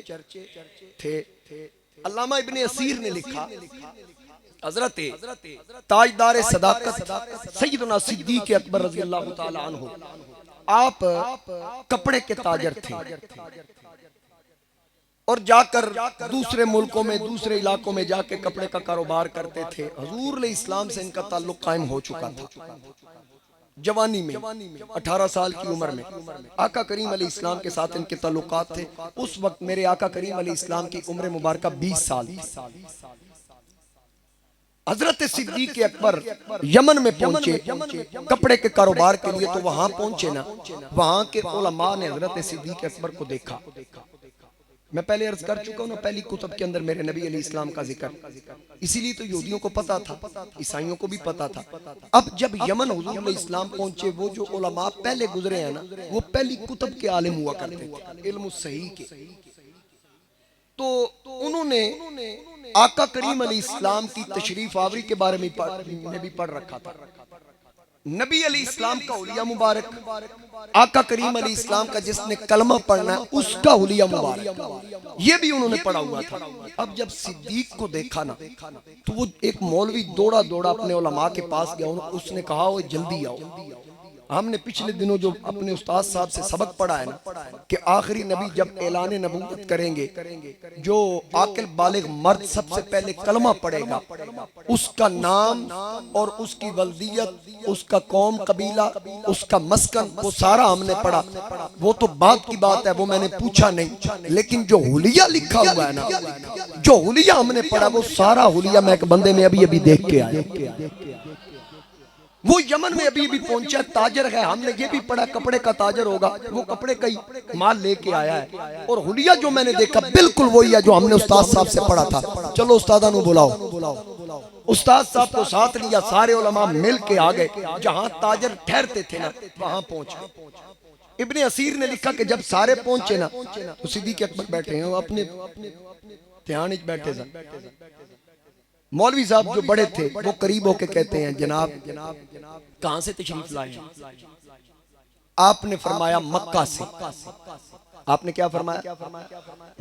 थे। अल्लामा इब्ने असीर ने लिखा, हजरत ताजदार सदाकत सैयदना सिद्दीक अकबर रज़ी अल्लाह तआला अन्हु, आप कपड़े के ताजर थे और जाकर दूसरे मुल्कों में, दूसरे इलाकों में जाके कपड़े का कारोबार करते थे। हुजूर इस्लाम से इनका ताल्लुक कायम हो चुका था। जवानी में 18 साल की उम्र में आका करीम अलैहिस्सलाम के साथ इनके ताल्लुकात थे। उस वक्त मेरे आका करीम अलैहिस्सलाम की उम्र मुबारक 20 साल। हजरत सिद्दीक अकबर यमन में पहुंचे कपड़े के कारोबार के लिए, तो वहां पहुंचे ना, वहां के उलमा ने हजरत सिद्दीक अकबर को देखा। मैं पहले अर्ज कर चुका हूं ना, पहली कुतुब के अंदर मेरे नबी अलैहिस्सलाम का जिक्र, इसीलिए तो यहूदियों को पता था, ईसाइयों को भी पता था। अब जब यमन हुजूर अलैहिस्सलाम पहुंचे, वो जो उलमा पहले गुजरे हैं ना, वो पहली कुतुब के आलिम हुआ करते थे, इल्म सही के। तो उन्होंने आका करीम अलैहिस्सलाम की तशरीफ आवरी के बारे में भी पढ़ रखा था। नबी अलैहिस्सलाम का हुलिया मुबारक, आका करीम अलैहिस्सलाम का जिसने कलमा पढ़ना है उसका हुलिया मुबारक, ये भी उन्होंने पढ़ा हुआ था। अब जब सिद्दीक को देखा ना, तो वो एक मौलवी दौड़ा दौड़ा अपने उलमा के पास गया, उसने कहा वो जल्दी आओ। हमने पिछले दिनों जो अपने उस्ताद साहब से सबक पढ़ा है ना कि आखिरी नबी जब ऐलान नबूवत करेंगे, जो आकिल बालिग मर्द सबसे पहले कलमा पढ़ेगा, उसका नाम और उसकी वल्दियत, उसका कौम कबीला, उसका मस्कन, वो सारा हमने पढ़ा। वो तो बात की बात है, वो मैंने पूछा नहीं, लेकिन जो हुलिया लिखा हुआ है ना, जो हुलिया हमने पढ़ा, वो सारा हुलिया मैं एक बंदे में अभी अभी देख के आया। वो यमन में अभी भी पहुंचा, ताजर है, हमने ये भी पढ़ा कपड़े का ताजर होगा, वो कपड़े का ही माल लेके आया है। और हुलिया जो मैंने देखा बिल्कुल वही है जो हमने उस्ताद साहब से पढ़ा था। चलो उस्तादा नु बुलाओ। उस्ताद साहब को साथ लिया, सारे उलमा मिल के आ गए, जहां ताजर ठहरते थे ना वहां पहुंचे। इब्ने असीर ने लिखा कि जब सारे पहुंचे ना, तो सिद्दीक अकबर बैठे हैं, अपने ध्यान बैठे थे। मौलवी साहब जो बड़े थे वो करीब होके कहते हैं, जनाब कहां से तशरीफ लाए हैं? आपने फरमाया मक्का से। आपने क्या फरमाया?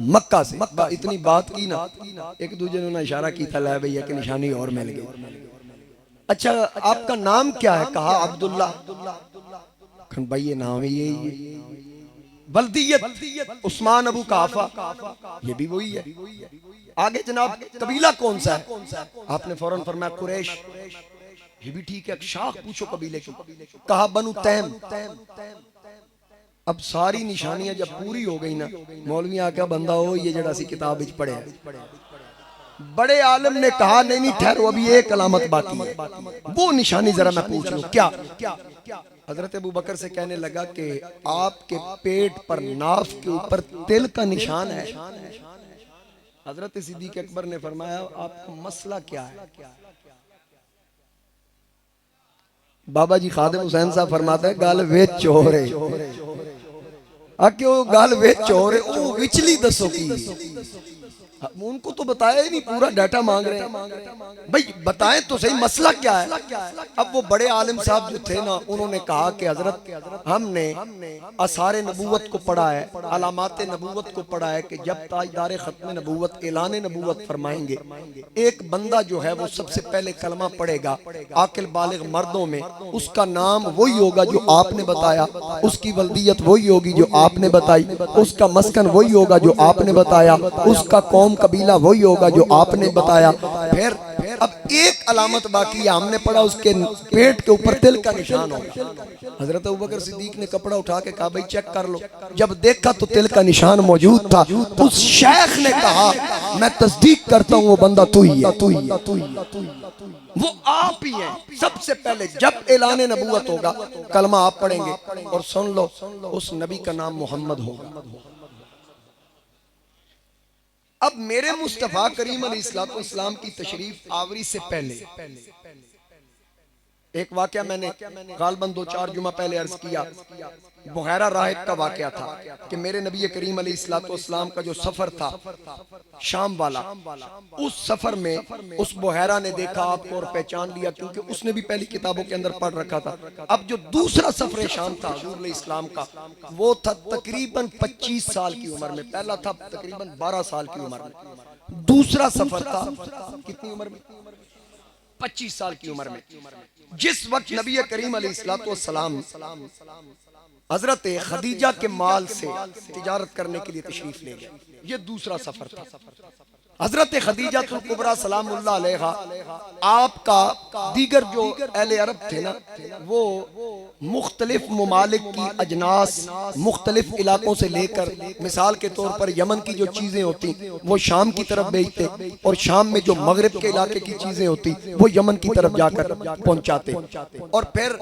मक्का से। इतनी बात की ना, एक दूसरे ने इशारा की था, ला भैया की निशानी और मिल गई। अच्छा आपका नाम क्या है? कहा अब्दुल्ला। भाई ये नाम है यही। बल्दियत उस्मान अबू काफा, ये भी वही है। आगे जनाब कबीला कौन सा है? आपने फौरन फरमाया कुरैश। ये भी ठीक है, शाख पूछो कबीले की। कहा बनु तैम। अब सारी निशानियां जब पूरी हो गई ना, मौलवी आका बंदा हो ये जड़ा सी किताब विच पढ़े। बड़े आलिम ने कहा नहीं नहीं ठहरो, अभी एक अलामत बाकी है, वो निशानी जरा मैं पूछ लूं। क्या? हजरत अबू बकर से कहने लगा कि आपके पेट पर नाफ के ऊपर तिल का निशान है। हजरत सिद्दीक अकबर ने फरमाया आपका मसला क्या है? बाबा जी खादिम हुसैन साहब फरमाते हैं गल विच हो रहे। क्यों गल विच हो रहे? ओ विचली दसो की? उनको तो बताया ही नहीं, पूरा डाटा मांग रहे हैं। भाई बताएं तो सही मसला क्या है। अब वो बड़े आलिम साहब जो थे ना, उन्होंने कहा कि हजरत हमने आसारे नबूवत को पढ़ा है, अलामात नबूवत को पढ़ा है कि जब ताजदार खत्म नबूवत ऐलान नबूवत फरमाएंगे, एक बंदा जो है वो सबसे पहले कलमा पढ़ेगा आकिल बालिग मर्दों में, उसका नाम वही होगा जो आपने बताया, उसकी वल्दियत वही होगी जो आपने बताई, उसका मस्कन वही होगा जो आपने बताया, उसका कौम कबीला वही होगा जो आपने बताया। फिर अब एक अलामत बाकी है, हमने पढ़ा उसके पेट के ऊपर तिल का निशान होगा। हजरत अबू बकर सिद्दीक ने कपड़ा उठा के कहा भाई चेक कर लो। जब देखा तो तिल का निशान मौजूद था। उस शेख ने कहा मैं तस्दीक करता हूँ वो बंदा तू ही है, तू ही है, तू ही है, वो आप ही हैं। सबसे पहले जब ऐलान नबूवत होगा कलमा आप पढ़ेंगे और सुन लो उस नबी का नाम मोहम्मद होगा। अब मेरे मुस्तफा करीम अलैहिस्सलाम की तशरीफ आवरी से पहले एक वाकया मैंने गालबन 2-4 जुमा पहले अर्ज किया। बुहैरा राहिब का वाकया था कि मेरे नबी करीम अलैहिस्सलाम का जो सफर था शाम वाला, उस सफर में उस बुहैरा ने देखा आपको और पहचान लिया, क्योंकि उसने भी पहली किताबों के अंदर पढ़ रखा था। अब जो दूसरा सफर शाम था हुजूर अलैहिस्सलाम का, वो था तकरीबन 25 साल की उम्र में, पहला था तकरीबन 12 साल की उम्र में, दूसरा सफर था कितनी उम्र में, 25 साल की उम्र में, जिस वक्त नबी करीम अलैहिस्सलाम हजरत खदीजा के माल से तिजारत करने के लिए तशरीफ ले गए। ये दूसरा सफर था। हजरत खदीजा तुल कुबरा सलामुल्लाह अलैहा आपका दीगर जो अहले अरब थे ना, वो मुख्तलिफ ममालिक की अजनास मुख्तलिफ इलाकों से लेकर, मिसाल के तौर पर यमन की जो चीज़ें होती वो शाम की तरफ भेजते, और शाम में जो मगरिब के इलाके की चीज़ें होती वो यमन की तरफ जाकर पहुंचाते, और फिर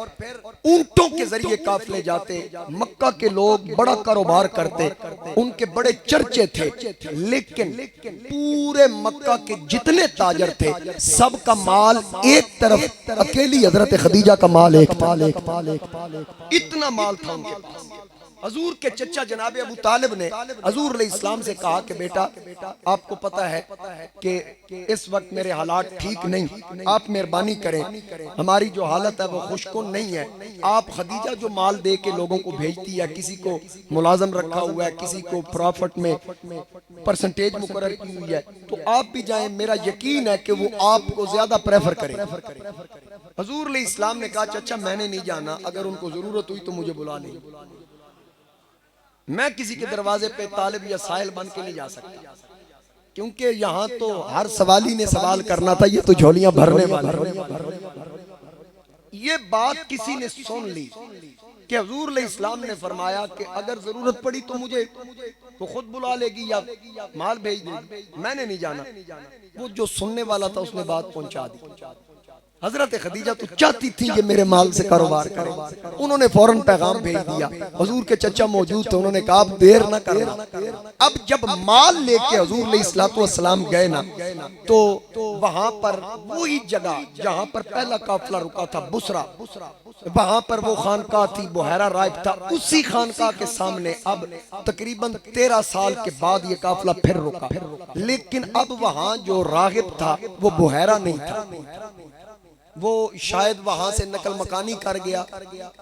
ऊंटों के जरिए काफिले जाते। मक्का के लोग बड़ा कारोबार करते, उनके बड़े चर्चे थे, लेकिन पूरे मक्का के जितने ताजर थे सबका माल एक तरफ, अकेली हजरत खदीजा का माल एक था। इतना माल था उनके पास। हजूर के चचा जनाबे अबू तालिब ने हजूर अलैहिस्सलाम से कहा कि बेटा आपको पता है कि इस वक्त मेरे हालात ठीक नहीं, आप मेहरबानी करें, हमारी जो हालत है वो खुशकुन नहीं है। आप खदीजा जो माल दे के लोगों को भेजती है, किसी को मुलाजम रखा हुआ है, किसी को प्रॉफिट में परसेंटेज मुकर्रर की हुई है, तो आप भी जाएं, मेरा यकीन है कि वो आपको ज्यादा प्रेफर करें। हजूर अलैहिस्सलाम ने कहा चाचा मैंने नहीं जाना, अगर उनको जरूरत हुई तो मुझे बुला लें, मैं किसी के दरवाजे पे तालिब या साहिल बन के नहीं जा सकता, क्योंकि यहाँ तो हर सवाली ने सवाल करना था, ये तो झोलियां भरने वाले। ये बात किसी ने सुन ली कि हजूर अलैहिस्सलाम ने फरमाया कि अगर जरूरत पड़ी तो मुझे तो खुद बुला लेगी या माल भेज देगी, मैंने नहीं जाना। वो जो सुनने वाला था उसने बात पहुंचा दी। हजरत खदीजा तो चाहती थी कि मेरे माल से कारोबार करें, उन्होंने फौरन पैगाम भेज दिया। हजूर के चचा मौजूद थे, उन्होंने कहा आप देर न करना। अब जब माल लेके हजूर अलैहिस्सलाम गए ना, तो वहां पर वही जगह जहां पर पहला काफिला रुका था बुसरा, वहां पर वो खानकाह थी, बुहैरा राहिब था, उसी खानकाह के सामने अब तकरीबन 13 साल के बाद ये काफिला फिर रुका। लेकिन अब वहां जो रागिब था वो बुहैरा नहीं था, वो शायद वहां से नकल मकानी कर गया।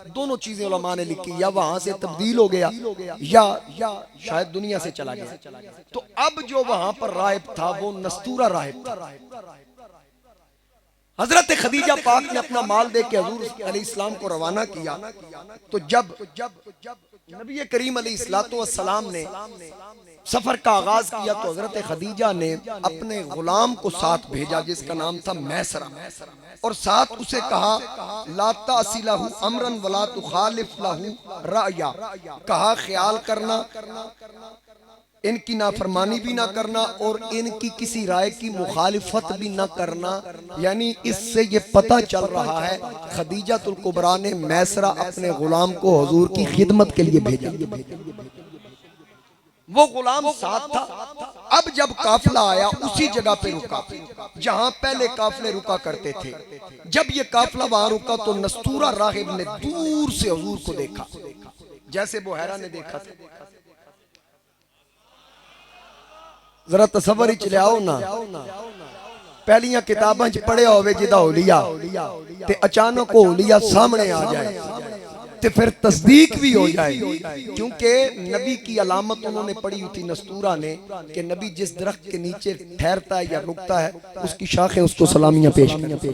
दोनों चीजें उलमा ने लिखी, या वहां से तब्दील हो गया या शायद दुनिया से चला गया। तो अब जो वहां पर राहिब था वो नस्तूरा राहिब था। हजरत खदीजा पाक ने अपना माल दे के हजूर अलैहिस्सलाम को रवाना किया। तो जब नबी करीम अलैहिस्सलाम ने सफर का आगाज किया तो हजरत खदीजा ने अपने गुलाम को साथ भेजा जिसका नाम था मैसरा, और साथ उसे कहा ला तासिलहु अमरन वला तुखालिफ लहु राया, कहा ख्याल करना, इनकी नाफरमानी भी ना करना और इनकी किसी राय की मुखालिफत भी ना करना। यानी इससे ये पता चल रहा है खदीजातुल कुबरा ने मैसरा अपने गुलाम को हुजूर की खिदमत के लिए भेजा। वो गुलाम साथ था। अब जब काफिला आया उसी जगह पे रुका जहां पहले काफिले रुका करते थे। जब ये काफिला वहां रुका तो नस्तूरा राहिब ने दूर से हुजूर को देखा, जैसे बुहैरा ने देखा था। जरा तसव्वुर च लियाओ ना, पहलियां किताबां च पढ़िया होवे जिदा होलिया ते अचानक होलिया सामने आ जाए ते फिर तस्दीक भी हो जाए, क्योंकि नबी की अलामत उन्होंने पढ़ी हुई थी नस्तूरा ने कि नबी जिस दरख्त के नीचे ठहरता है या रुकता है उसकी शाखें उसको सलामियां पेश करती।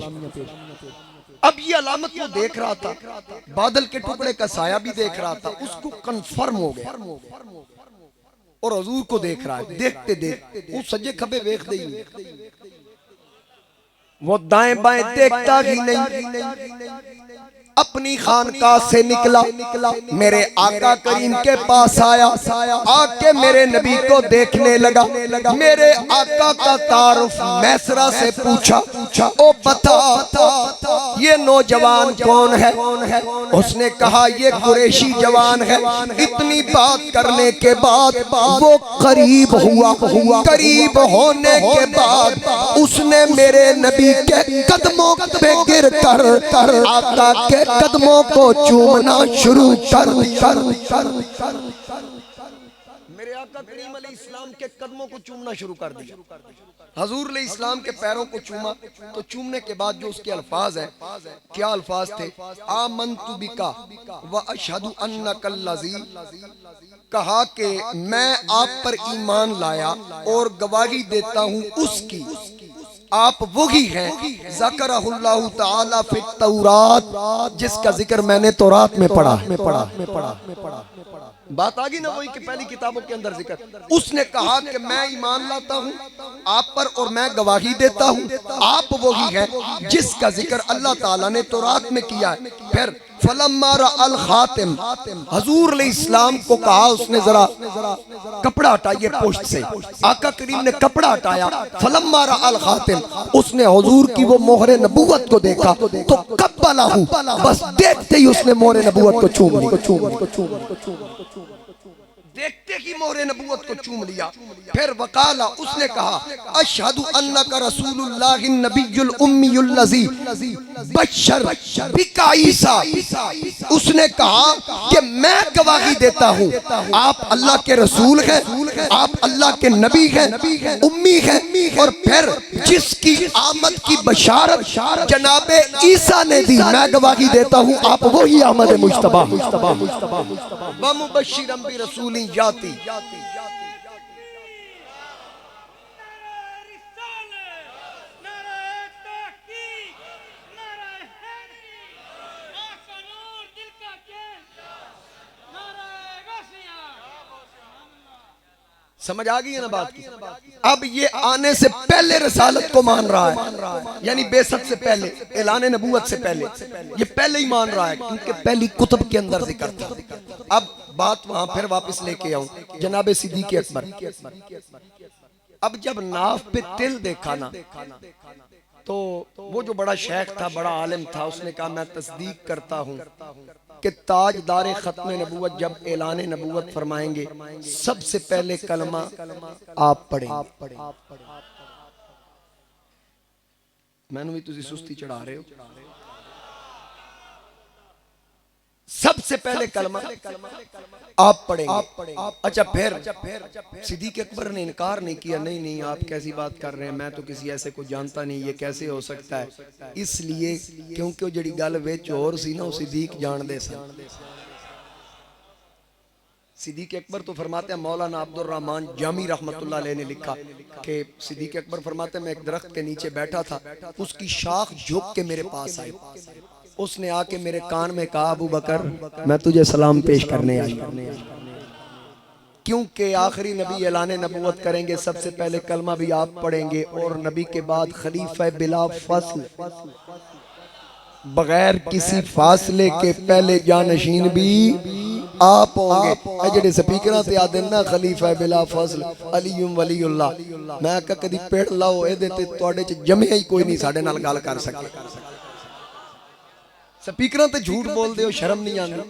अब ये अलामत वो देख रहा था, बादल के टुकड़े का साया भी देख रहा था, उसको कंफर्म हो गया और हुजूर को देख रहा है। देखते देखते वो सज्जे खबे वेख दे, वो दाएं बाएं देखता ही नहीं, अपनी खानकाह से निकला, मेरे आका करीम के पास आया, आके मेरे नबी को देखने लगा। मेरे आका का तारुफ मैसरा से पूछा, ओ बता ये नौजवान कौन है? उसने कहा ये कुरैशी जवान है। इतनी बात करने के बाद वो करीब हुआ, करीब होने के बाद उसने मेरे नबी के कदमों पे गिर कर आका के कदमों को चूमना शुरू कर। मेरे आका करीम अलैहिस्सलाम के कदमों को चूमना शुरू कर दिया। हजूर अलैहिस्सलाम के पैरों को चूमा, तो चूमने के बाद जो उसके अल्फाज हैं, क्या अल्फाज थे? आमन्तु बिका व अशहदु अन्नकल लज़ी, कहा कि मैं आप पर ईमान लाया और गवाही देता हूँ उसकी, आप वही हैं ज़करहुल्लाहु तआला फित तौरात, जिसका जिक्र मैंने तौरात में पढ़ा। बात आ गई ना वही कि पहली किताबों के अंदर जिक्र। उसने कहा कि मैं ईमान लाता हूँ आप पर और मैं गवाही देता हूँ आप वही हैं जिसका जिक्र अल्लाह ताला ने तौरात में किया है। फिर फलम्मा रअल खातिम, हजूर अलैहिस्सलाम को कहा, उसने जरा कपड़ा हटाइए पोस्ट से। आका करीम ने कपड़ा हटाया। फलम्मा रअल खातिम, उसने हुजूर की वो मोहरे नबूवत को देखा तो कब्बलहू, बस देखते ही उसने मोहरे नबूवत को चूम ली, देखते ही मोहरे नबूवत को चूम लिया। फिर वकाला, उसने कहा अशहदु अन्नका रसूलुल्लाहि नबियुल उम्मीयुल लज़ी बशर बिका ईसा। उसने कहा कि मैं गवाही देता हूँ आप अल्लाह के रसूल हैं, आप अल्लाह के नबी हैं, उम्मी हैं, और फिर जिसकी आमद की बशारत जनाबे ईसा ने दी, मैं गवाही देता हूँ आप वही आमद मुज्तबा व मुबश्शिरन बि रसूलिन याती। समझ आ गई है ना बात की? अब ये आने से पहले रसालत को मान रहा है, यानी बेसत से पहले, ऐलान नबूवत से पहले, ये पहले ही मान रहा है क्योंकि पहली कुतुब के अंदर जिक्र था। अब बात वहां फिर वापस लेके आऊं, जनाबे सिद्दीक़ अकबर। अब जब नाफ पे तिल देखा ना, तो वो जो बड़ा शेख था, बड़ा आलिम था, उसने कहा मैं तस्दीक करता हूँ कि ताजदार खत्म नबूवत जब ऐलान नबूवत फरमाएंगे सबसे पहले कलमा आप पढ़ेंगे। मैंने भी तुझे सुस्ती चढ़ा रहे हो। सबसे पहले कलमा आप पढ़ेंगे। अच्छा, फिर सिद्दीक़ अकबर ने इनकार नहीं किया, नहीं नहीं आप कैसी बात कर रहे हैं, मैं तो किसी ऐसे को जानता नहीं, ये कैसे हो सकता है? इसलिए क्योंकि वो जड़ी गल विच होर सी ना, सिद्दीक़ जानदे सन। सिद्दीक़ अकबर तो फरमाते हैं, मौलाना अब्दुल रहमान जामी रहमतुल्लाह अलैह ने लिखा कि सिद्दीक़ अकबर फरमाते हैं मैं एक दरख्त के नीचे बैठा था, उसकी शाख झुक के मेरे पास आई, उसने आके मेरे कान में कहा अबू बकर मैं तुझे सलाम पेश करने आई, क्योंकि आखिरी नबी ऐलान नबूवत करेंगे, सबसे पहले कलमा भी आप पढ़ेंगे और नबी के बाद खलीफा बिला फसल, बगैर किसी फासले के पहले जानशीन भी आप होंगे। जेडे स्पीकर ते आदे ना खलीफा बिला फसल अलीयुम वलीउल्लाह, मैं आखा कदी पेड़ लाओ ए ते तुहाडे च जमिया ही कोई नहीं साडे नाल गल कर सके। स्पीकर ते झूठ बोलते हो, शर्म नहीं आती?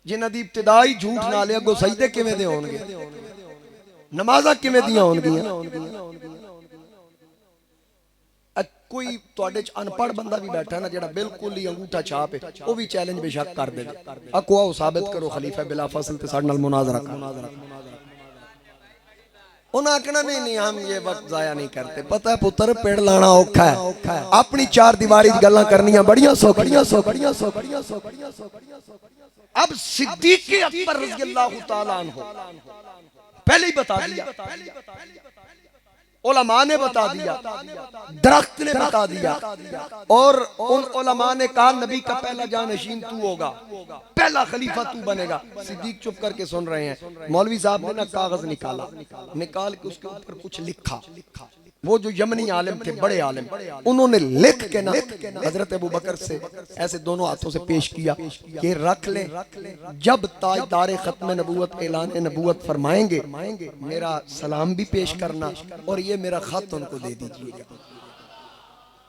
जिन्हां दी इब्तिदा ही झूठ नाल है, अगों सजदे किवें दे होणगे, नमाज़ां किवें दियां होणगीਆਂ? कोई तुहाडे च अनपढ़ बंदा भी बैठा ना, जेड़ा बिल्कुल ही अंगूठा छाप है, वो भी चैलेंज बेशक कर दे, आखो आओ साबित करो खलीफा बिला फसल ते साडे नाल मुनाज़रा कर। उन्हें आखना नहीं नहीं हम ये वक्त जाया नहीं करते। पता है पुत्र पेड़ लाना औखा है, अपनी चार दीवारी गल्लां करनियां बड़ियां सौखियां। अब सिद्दीक़ अकबर रज़ियल्लाहु ताला अन्हु पहले ही बता दिया, उलमा ने बता दिया, दरख्त ने बता दिया, और उन उलमा ने कहा नबी का पहला जानशीन तू होगा, पहला खलीफा तू बनेगा। सिद्दीक चुप करके सुन रहे हैं। मौलवी साहब ने ना कागज निकाला, निकाल के उसके ऊपर कुछ लिखा। वो जो यमनी आलिम थे, बड़े आलिम, उन्होंने लिख के ना हजरत अबू बकर से ऐसे दोनों हाथों से पेश किया कि रख ले, जब ताजदार खत्म नबूवत ऐलान नबूवत फरमाएंगे मेरा सलाम भी पेश करना और ये मेरा खत उनको दे दीजिएगा।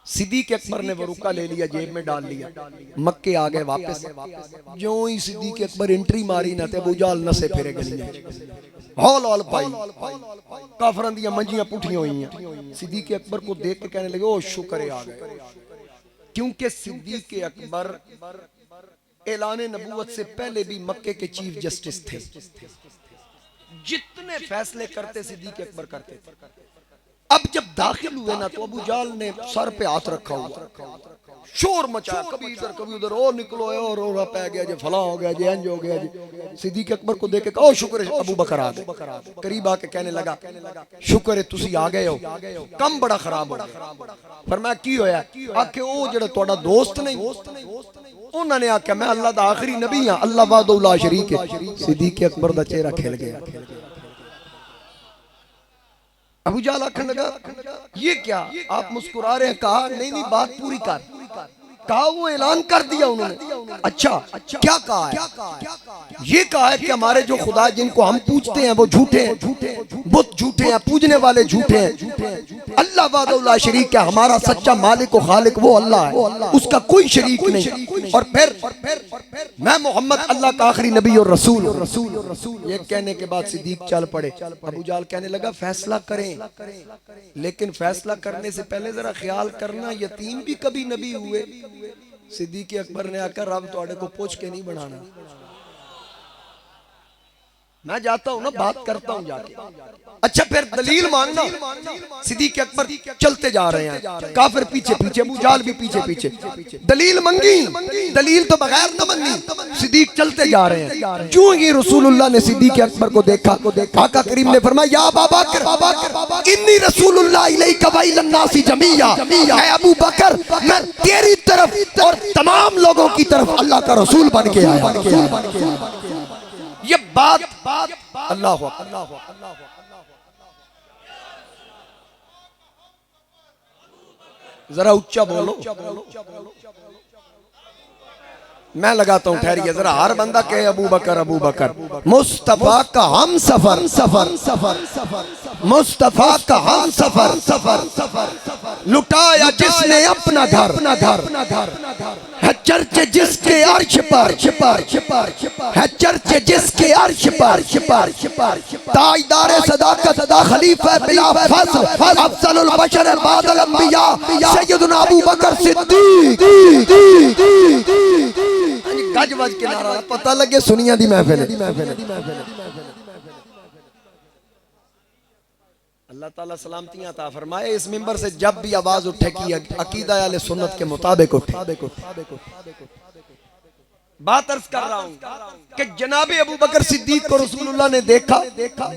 सिद्दीक अकबर ने वो रुका ले लिया, जेब में डाल लिया, मक्के आ गए वापस। जो ही सिद्दीक अकबर एंट्री मारी ना ते अबू जहल नसे फिरे गलियां हौल हौल पाई, काफरन दी मंजियां पुठियां हुई। सिद्दीक अकबर को देख के कहने लगे ओ शुक्र आ गए, क्योंकि सिद्दीक अकबर ऐलान नबूवत से पहले भी मक्के के चीफ जस्टिस थे। जितने फैसले करते सिद्दीक अकबर करते थे। अब जब दाखिल हुए ना तो अबू जहल ने सर पे हाथ रखा हुआ, शोर मचाया, कभी इधर कभी उधर, ओ निकलो और रो पै गया जी, फला हो गया जी, इंज हो गया जी। सिद्दीक अकबर को देख के कहो शुक्र है अबू बकर आ गए। करीब आके कहने लगा शुक्र है तुसी आ गए हो, कम बड़ा खराब हो गया। फरमाया की होया? आखे ओ जेड़ा तुहाडा दोस्त नहीं, उन्होंने आख्या मैं अल्लाह दा आखिरी नबी हां, अल्लाह वाहदहु ला शरीक है। सिद्दीक अकबर दा चेहरा खिल गया। अबू जहल आखने लगा ये क्या आप मुस्कुरा रहे हैं? कहा नहीं नहीं बात पूरी कर। कहा वो ऐलान कर दिया उन्होंने। अच्छा क्या कहा है? ये कहा है कि हमारे जो खुदा जिनको हम पूजते हैं वो झूठे हैं, बुत झूठे हैं, पूजने वाले झूठे हैं, अल्लाह वाहदहु ला शरीक है, हमारा सच्चा मालिक व खालिक वो अल्लाह है, उसका कोई शरीक नहीं। और फिर मैं मोहम्मद अल्लाह का आखिरी नबी और रसूल। ये कहने के बाद सिद्दीक चल पड़े। अबू जहल कहने लगा फैसला करें, लेकिन फैसला करने से पहले जरा ख्याल करना यतीम भी कभी नबी हुए। सिद्दीक अकबर ने आकर रब तुहाडे को पूछ के नहीं बनाना, मैं जाता हूं ना बात करता हूं जाके। अच्छा फिर दलील मांगना। सिद्दीक अकबर चलते जा रहे हैं, काफिर पीछे पीछे, अबू जहल भी पीछे पीछे। दलील मंगी, दलील तो बगैर न मंगी, सिद्दीक चलते जा रहे हैं। जो ही रसूलुल्लाह ने सिद्दीक अकबर को देखा, आका करीम ने फरमाया या अबा बकर इन्नी रसूलुल्लाह इलैका व इलन नासी जमीया, ऐ अबू बकर मैं तेरी तरफ और तमाम लोगों की तरफ अल्लाह का रसूल बन के आया। ये बात अल्लाह जरा उच्चा बोलो, मैं लगाता हूं ठहरिए जरा। हर बंदा कहे अबू बकर अबू बकर। मुस्तफा का हम सफर सफर सफर, मुस्तफा का हम सफर सफर, लुटाया जिसने अपना घर, है चर्चे जिसके अर्श पर, है चर्चे जिसके अर्श पर, ताजदार सदाकत खलीफा बिला फज़ल अफज़लुल बशर बादल अंबिया सैयदुना अबू बकर सिद्दीक। गज वज के नारा पता लगे सुनिया दी महफिल। अल्लाह ताला सलामतियां अता फरमाए। इस मिंबर से जब भी आवाज उठे कि अकीदा अहले सुन्नत के मुताबिक उठे। बात अर्ज कर रहा हूं कि जनाबे अबू बकर सिद्दीक को रसूलुल्लाह ने देखा,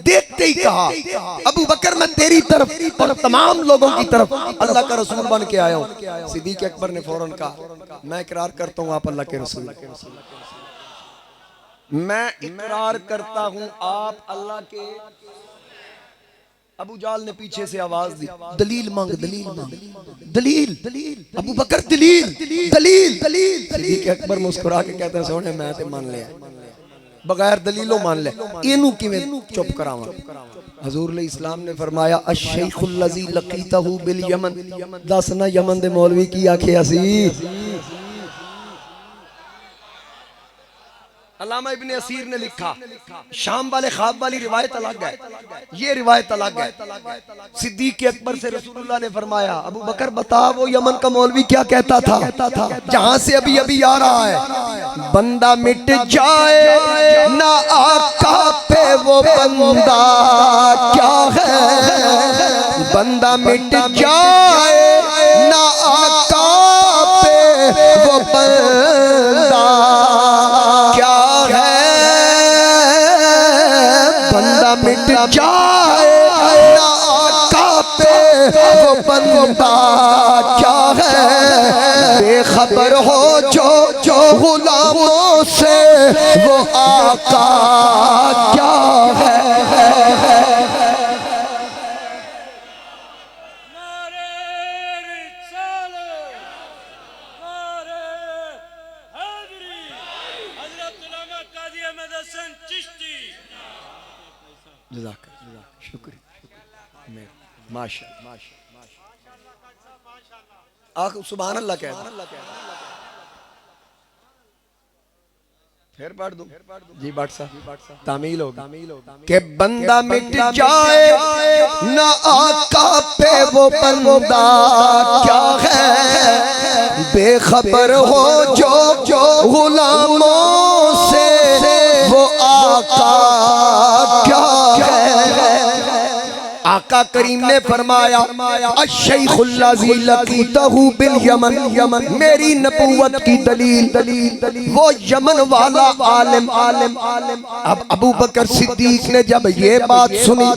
देखते ही कहा अबू बकर मैं तेरी तरफ और तमाम लोगों की तरफ अल्लाह का रसूल बन के आया हूं। सिद्दीक अकबर ने फौरन कहा मैं इकरार करता हूं आप अल्लाह के रसूल, मैं इकरार करता हूं आप अल्लाह के। अबू जहल ने पीछे से आवाज दी दलील मांग, दलील मांग, दलील दलील। अबू बकर दलील दलील दलील। सिद्दीक अकबर मुस्कुरा के कहते हैं सोने मैं ते मान लिया, बगैर दलीलों मान ले, इनू किवें चुप करावां। हजूर इस्लाम ने फरमाया अश-शैखुल लज़ी लक़ीतहु बिल यमन, दस ना यमन दे मौलवी की आखिया सी। अल्लामा इब्ने असीर ने लिखा, शाम वाले ख्वाब वाली रिवायत अलग है, ये रिवायत अलग है। सिद्दीक अकबर से रसूलुल्लाह ने फरमाया, अबू बकर बता वो यमन का मौलवी क्या कहता था, जहां से अभी अभी आ रहा है, बंदा मिट जाए ना आका पे वो बंदा क्या है, बंदा मिट जाए ना आका पे वो बंदा क्या है, बंदा मिट जाए ना आका पे वो बंदा क्या है, बेखबर हो जो गुलामों से वो आका क्या है। सुभान अल्लाह कह फिर पढ़ दूं जी बाट साहब तामील हो कि बंदा मिट जाए ना आका पे वो बंदा क्या है, बेखबर हो जो गुलामों से वो आका क्या है। आका करीम ने फरमाया अश-शैखुल्लज़ी लक़ीतहु बिल यमन, मेरी नबूवत की दलील वो यमन वाला आलिम। अब अबू बकर सिद्दीक ने जब ये बात सुनी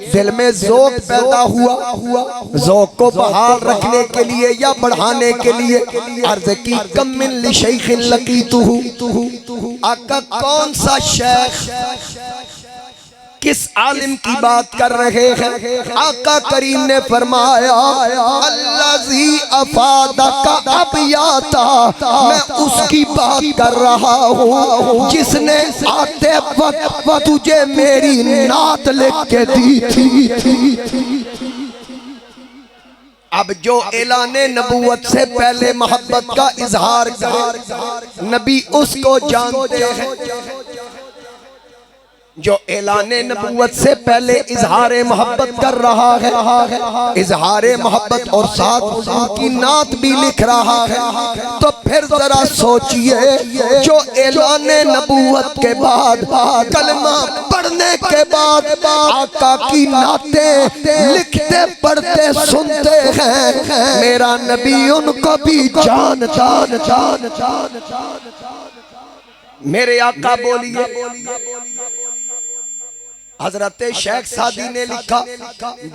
दिल में ज़ौक़ पैदा हुआ, ज़ौक़ को बहाल रखने के लिए या बढ़ाने के लिए अर्ज़ की कम मिन लिशैखिन लक़ीतहु, आका कौन सा शेख किस आलिम की बात कर रहे हैं। आका करीम ने फरमाया अल्लाज़ी अफ़ादका अबियाता, मैं उसकी बात कर रहा हूँ जिसने आते वक्त तुझे मेरी नात लिख के दी थी। अब जो ऐलाने नबूवत से पहले मोहब्बत का इजहार करे नबी उसको जानते हैं, जो ऐलाने नबूवत से पहले इजहारे मोहब्बत कर रहा है, इजहारे मोहब्बत और साथ उनकी नात भी लिख रहा है, तो फिर जरा सोचिए जो ऐलाने नबूवत के बाद कलमा पढ़ने के बाद आका की नातें लिखते पढ़ते सुनते हैं, मेरा नबी उनको भी जानता। मेरे आका बोलिए। हजरत शेख सादी ने लिखा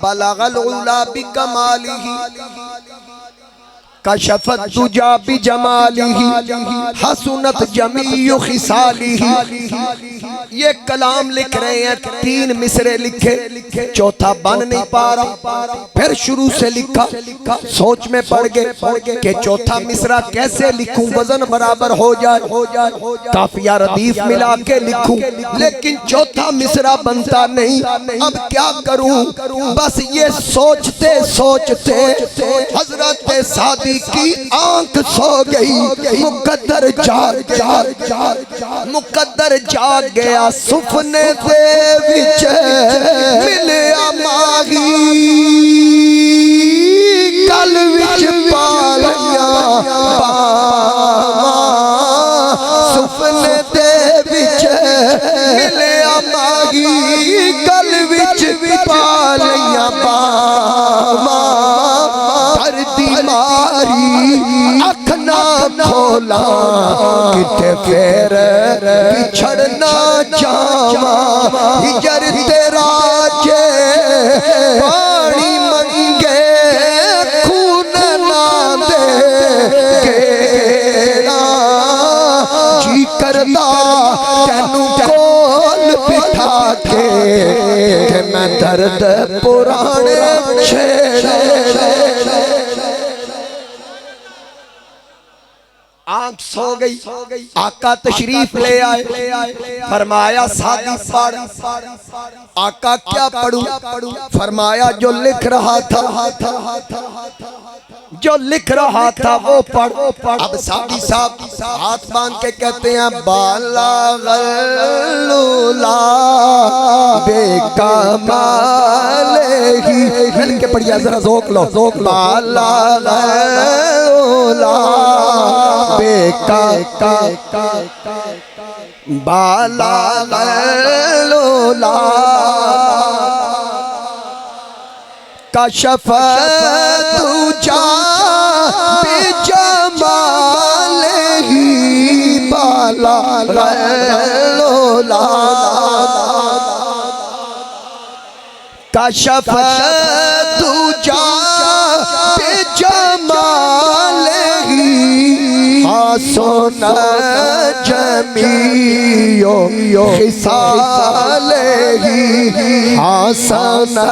बलगल उला बिकमालिही कशफत दुजा बिजमालिही हसनत जमीउ खिसालिही। ये कलाम लिख रहे हैं, 3 मिसरे लिखे, चौथा बन नहीं पा रहा, फिर शुरू से लिखा, सोच में पड़ गए कि चौथा मिसरा कैसे लिखूं वजन बराबर हो जाए, काफिया रदीफ मिला के लिखूं, लेकिन चौथा मिसरा बनता नहीं, अब क्या करूं। बस ये सोचते सोचते हजरत सादी की आंख सो गई, मुकद्दर जाग गया, सुपने दे विच मिलिया माही, कल विच पालिया बावां, सुपने दे विच मिलिया माही, कल विच पालिया बावां, अख ना खोला किते फिर बिछड़ना जावा, हिजर तेरा जे पानी मंगे खून ना दे केड़ा, जी करदा तैनू कोल बिठा के मैं दर्द पुराने छेड़े। आंख सो गई, आका तशरीफ ले आए, फरमाया सादी पढ़। आका क्या पढ़ूं, फरमाया जो लिख रहा था जो लिख रहा था वो पढ़। अब सादी साहब हाथ बांध के कहते हैं बाला गल्लूला बेकमाल ही। मिल के पढ़िया जरा ज़ोक लो बाला गल्लूला बाला गल्लूला कशफ तुझा बेजमाल ही बाला गल्लूला कशफ तुझा बेजमाल ही सोना जमियो खिसाल ही सोना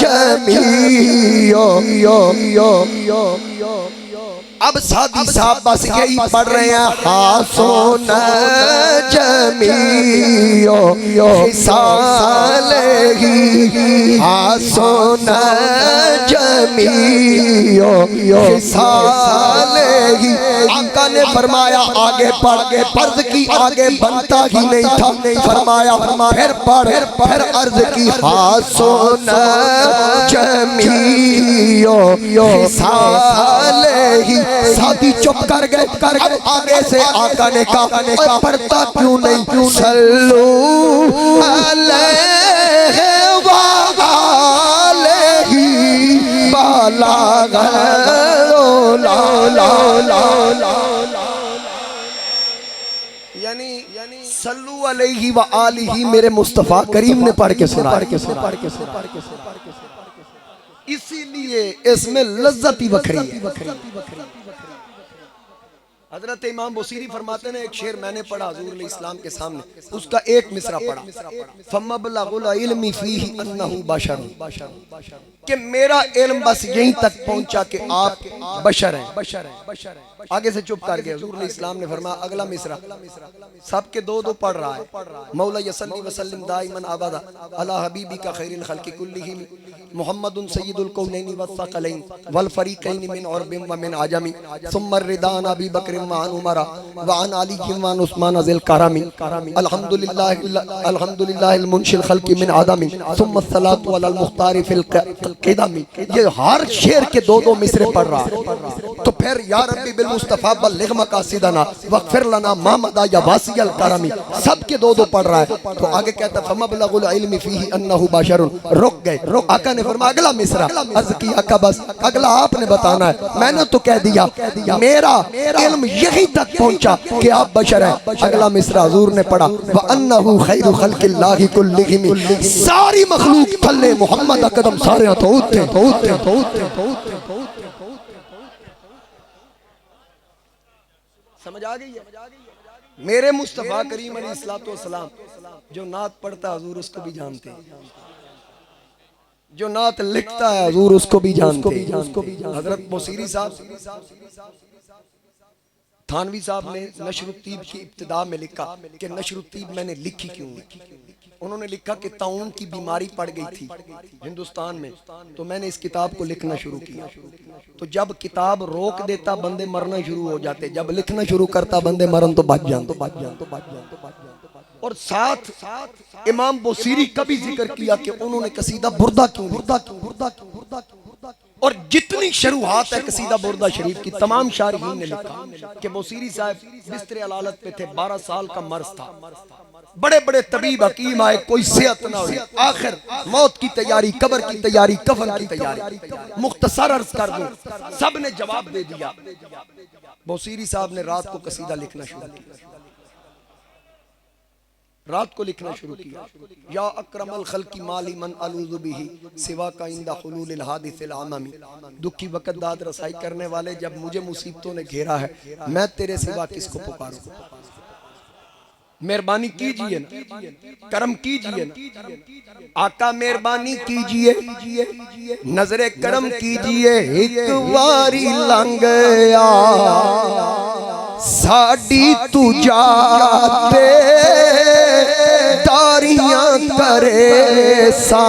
जमियो। अब सादी साहब बस यही पढ़ रहे हैं सोना जमियो खिसाल ही सोना जमियो खिसाल ही। आका ने फरमाया आगे पढ़ के फर्ज की आगे बनता ही नहीं था। फरमाया फिर पढ़ फिर अर्ज की सोना जमियो खिसाल ही। साथी चुप कर गए। अब आगे से आका ने कहा पढ़ता क्यों नहीं? सल्लू अलैहि व आलिही बाला गल्लूला। यानी सल्लू अलैहि व आलिही मेरे मुस्तफा करीम ने पढ़ के सुना। इसीलिए इसमें लज्जत ही बखरी है। हजरत इमाम बुसीरी फरमाते हैं एक शेर मैंने पढ़ा हुजूर इस्लाम के सामने, उसका एक मिसरा पढ़ा फमबलगुल इल्मी फीही अन्नहु बशर, कि मेरा इल्म बस यहीं तक पहुंचा कि आप बशर हैं। आगे से चुप कर गए। हुजूर इस्लाम ने फरमाया अगला मिसरा सबके दो दो पढ़ रहा है। मौला यसल्ली वसल्लिम दाइमन अबदा अला हबीबी का खैरिल खल्क़ि कुल्लिहिम मुहम्मदुन सय्यिदुल कौनैनि वस्सक़लैन वल फरीक़ैनि मिन उरबिन व मिन अजमी सुम्मा रिदान अबी बकर व अन उमर व अन अली व अन उस्मान ज़िल करमी अल्हम्दुलिल्लाहिल मुनशिल खल्क़ि मिन आदमी सुम्मा सलातु अलल मुख्तार फिल क़िदमी। ये हर शेर के दो दो मिसरे पढ़ रहा है। तो फिर या रब्बी बिल मुस्तफ़ा बल्लिग़ मक़ासिदना वग़फ़िर लना मा मदा या वासियल करमी, सबके दो दो पढ़ रहा है। तो आगे कहता फमबलगुल इल्मी फीही अन्नहु बशरुन। रुक गए। आका ने फरमाया अगला मिसरा। अर्ज़ किया आका बस अगला आपने बताना है, मैंने तो कह दिया मेरा इल्म यहीं तक पहुंचा कि आप बशर हैं। अगला मिसरा हुजूर ने पढ़ा व अन्नहु खैरु खल्क़िल्लाहि कुल्लिहिम, सारी मखलूक थल्ले मोहम्मद कदम सारे तो उठे। समझ आ गई है? मेरे मुस्तफा करीम अलैहिस्सलाम जो नात पढ़ता है हुजूर उसको भी जानते हैं, जो नात लिखता है हुजूर उसको भी जानते हैं। हजरत बुसीरी साहब थानवी साहब ने नशरुत्तीब की इब्तिदा में लिखा कि नशरुत्तीब मैंने लिखी क्यों? उन्होंने लिखा कि ताउन की बीमारी पड़ गई थी हिंदुस्तान में, तो मैंने इस किताब को लिखना शुरू किया। तो जब किताब रोक देता बंदे मरना शुरू हो जाते, जब लिखना शुरू करता बंदे मरन तो बच जान। और साथ इमाम बुसीरी का भी जिक्र किया कि उन्होंने कसीदा बुर्दा क्यों। और जितनी शुरुआत है कसीदा बुर्दा शरीफ की तमाम शायरीन ने लिखा कि बुसीरी साहब बिस्तर अलालत पे थे, 12 साल का मर्ज था, बड़े बड़े तबीब हकीम आए, कोई सेहत ना हुई, आखिर मौत की तैयारी, कब्र की तैयारी, कफन की तैयारी। मुख्तसर अर्ज कर दूं, सब ने जवाब दे दिया। बुसीरी साहब ने रात को कसीदा लिखना शुरू किया, रात को लिखना शुरू किया। या अकरमल खल्की माली मन अलूज़ु बिही सिवा का इंदा हुलूलिल हादिसिल आममी, दुखी वक़्त दाद रसाई करने वाले जब मुझे मुसीबतों ने घेरा है, मैं तेरे सिवा किसको पुकारूं? मेहरबानी कीजिए ना, करम कीजिए ना आका, मेहरबानी कीजिए, नजरे करम कीजिए। एक बारी लंघ आ साड़ी तू जाते दारियां करे सा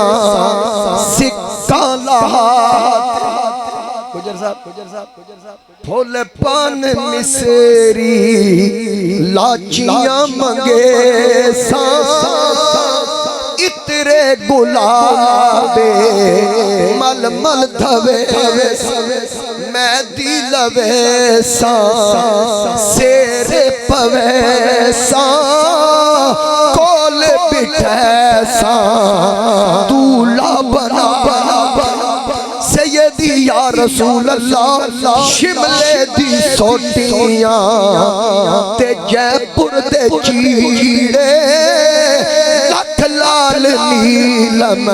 सिक्का लहात। गुजर साहब फुल पान मिसेरी लाचियां मंगे सा इतरे गुलाबे मल मल धवे मैं दिलवे सा सेरे पवे सा कोल बिठे सा दूल्हा बना सैयदी या रसूल अल्लाह शिमले दी सोटियां ते जयपुर दे चीड़े लख लाल नीलम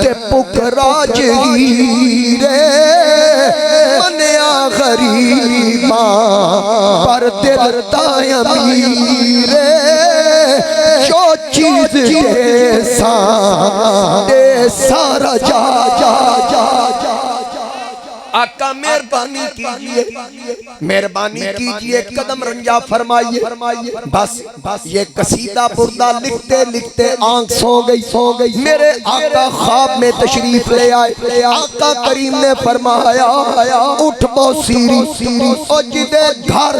ते पुकराज हीरे मनिया गरीबा पर दिल दा अमीरे जो चीज दे सारा जा जा जा आका मेहरबानी कीजिए, मेहरबानी कीजिए, कदम रंजा फरमाइए। बस ये कसीदा बुर्दा लिखते लिखते आंख सो गई। मेरे आका ख्वाब में तशरीफ ले आए। आका करीम ने फरमाया उठ बौसीरी और जिदे घर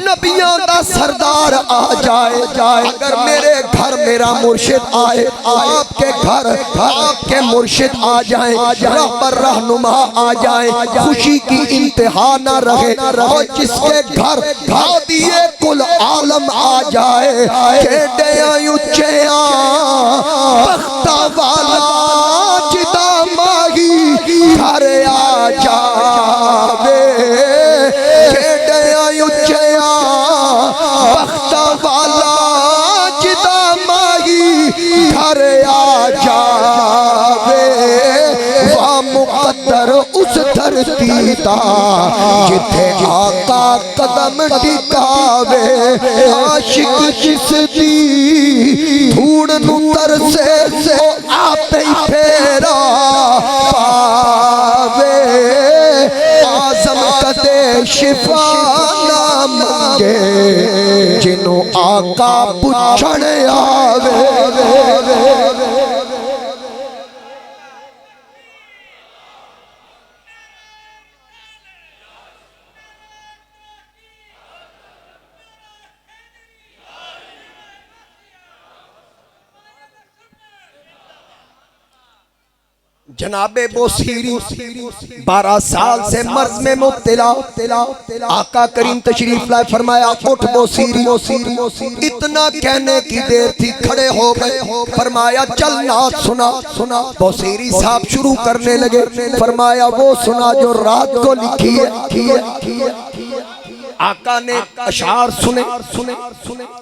नबियों का सरदार आ जाए। अगर मेरे घर मेरा मुर्शिद आए, आपके घर आपके मुर्शिद आ जाए, रहबर रहनुमा आ जाए, खुशी की इंतहा न रहे। और जिसके घर दिए कुल आलम आ जाए, उच्चया बख्ता वाला जिदा माही घर आ जावे। उच्चया बख्ता वाला जिदा माही घर आ जावे। वाह मुकद्दर उस धरती दा जिथे आका कदम टिकावे। आशिक जिस दी धूड़ नू तरसे ओ आपे ही फेरा पावे। आज़म कदे शिफा ना मंगे जिन्हों आका पुछण आवे। जनाबे बोसीरी 12 साल से मर्ज में मुब्तला। आका करीम तशरीफ लाए, फरमाया उठ बोसीरी। इतना कहने की देर थी, खड़े हो गए। फरमाया चल नात सुना। बोसीरी साहब शुरू करने लगे। फरमाया वो सुना जो रात को लिखी है। आका ने अशार सुने,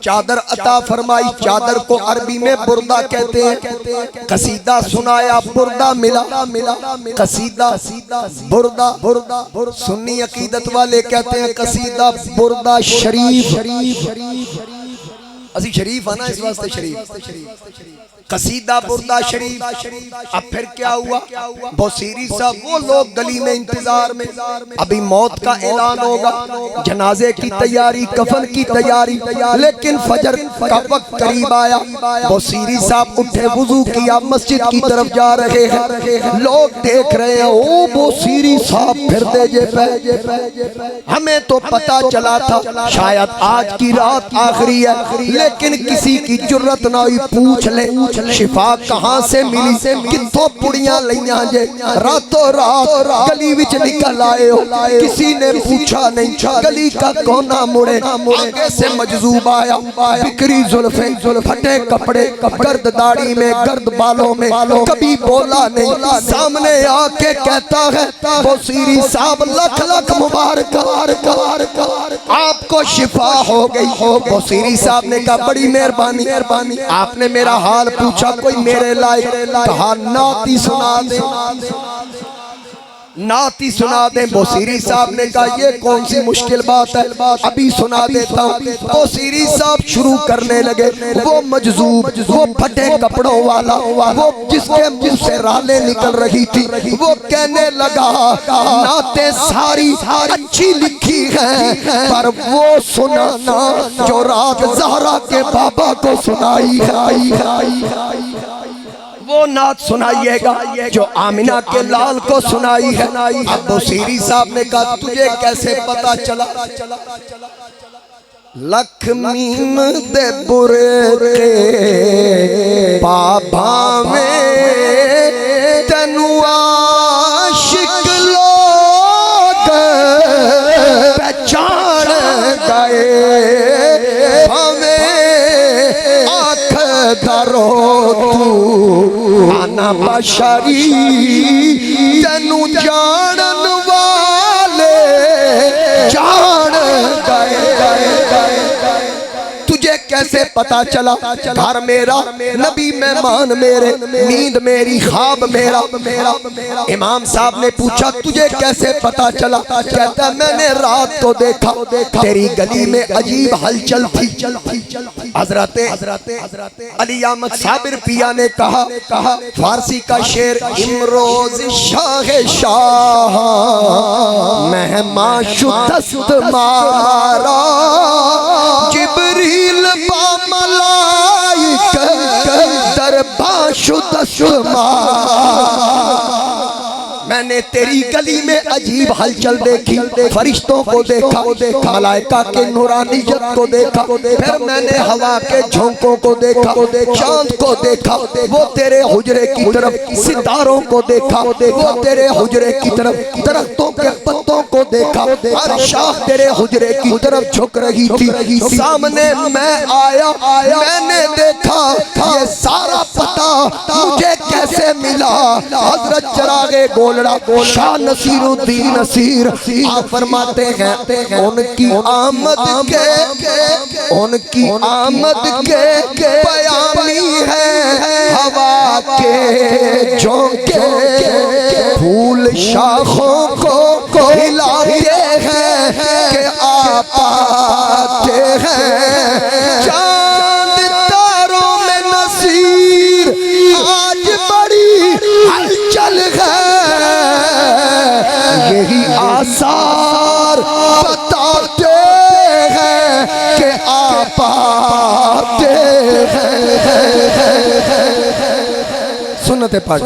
चादर अता फरमाई। चादर को अरबी में बुर्दा कहते हैं। कसीदा सुनाया, बुर्दा मिला। कसीदा बुर्दा सुन्नी अकीदत वाले कहते हैं कसीदा बुर्दा शरीफ। असी शरीफ है ना, इस वास्ते शरीफ। कसीदा बुर्दा शरीफ। अब फिर क्या हुआ? बोसीरी साहब वो लोग गली में इंतजार में, अभी मौत का ऐलान होगा, जनाजे की तैयारी, कफन की तैयारी। लेकिन फजर का वक्त करीब आया। बोसीरी साहब उठे, वुजू किया, मस्जिद की तरफ जा रहे हैं। लोग देख रहे हैं, ओ बोसीरी साहब फिर दे जे। हमें तो पता चला था शायद आज की रात आखिरी है, लेकिन किसी की जुर्रत ना हुई पूछ ले शिफा कहां से मिली, कितों पुड़ियां लिया जे, रातों रात गली विच निकल आए हो। किसी ने पूछा नहीं, गली का कोना मुड़े। आगे से मजजूब आया, बिखरी जुल्फे, फटे कपड़े, गर्द दाढ़ी में, गर्द बालों में, कभी बोला नहीं। सामने आके कहता है बोसीरी साहब लख लख मुबारक, आपको शिफा हो गई। बोसीरी साहब ने कहा बड़ी मेहरबानी, आपने मेरा हाल पूछा, कोई मेरे लायक। कहा नाती सुना दे। बोसीरी साहब ने कहा ये कौन सी मुश्किल बात है, अभी सुना देता हूँ। बोसीरी साहब शुरू करने लगे। वो मजजूब, वो फटे कपड़ों वाला, वो जिसके मुंह से रालें निकल रही थी, वो कहने लगा नाते सारी अच्छी लिखी है, पर वो सुनाना जो रात ज़हरा के बाबा को सुनाई है। वो नात सुनाइएगा जो आमिना के लाल को सुनाई है। अब बुसीरी साहब ने कहा तुझे कैसे पता चला? लख मीम दे बुरे के बाबा में तेनू आशिक लोग पहचान गए, हमें आँख धरो तू आना बशरी तेनू जानन वाले जान गए। तुझे कैसे पता चला? घर मेरा, नबी मेहमान मेरे, नींद मेरी, ख्वाब मेरा। इमाम साहब ने पूछा तुझे कैसे पता चला? कहता मैंने रात को देखा तेरी गली में अजीब हलचल थी। हजरत अली अहमद साबिर पिया ने कहा फारसी का शेर, इमरोज शाह शाह मेहमान शुदस्त मारा जिब्रील बा मलाइक दरबा शुदस्त मारा। मैंने तेरी गली में अजीब हलचल देखी, फरिश्तों को देखा, मलाइका के नूरानियत को देखा, फिर मैंने हवा के झोंकों को देखा, चांद को देखा, वो तेरे हुजरे की तरफ, सितारों को देखा, वो तेरे हुजरे की तरफ, दरख्तों के पत्तों को देखा, हर शाख तेरे हुजरे की तरफ झुक रही थी। सामने मैं आया, मैंने देखा ये सारा पता मुझे कैसे मिला? हजरत चरागे गोल शाह नसीरुद्दीन नसीर आप फरमाते हैं उनकी आमद के बयानी है हवा के झोंके, फूल शाखों को हिलाते हैं कि आप आते हैं। चांद तारों में नसीर आज बड़ी हलचल है, यही आसार बताते हैं कि आप आते हैं। सुनते पाठ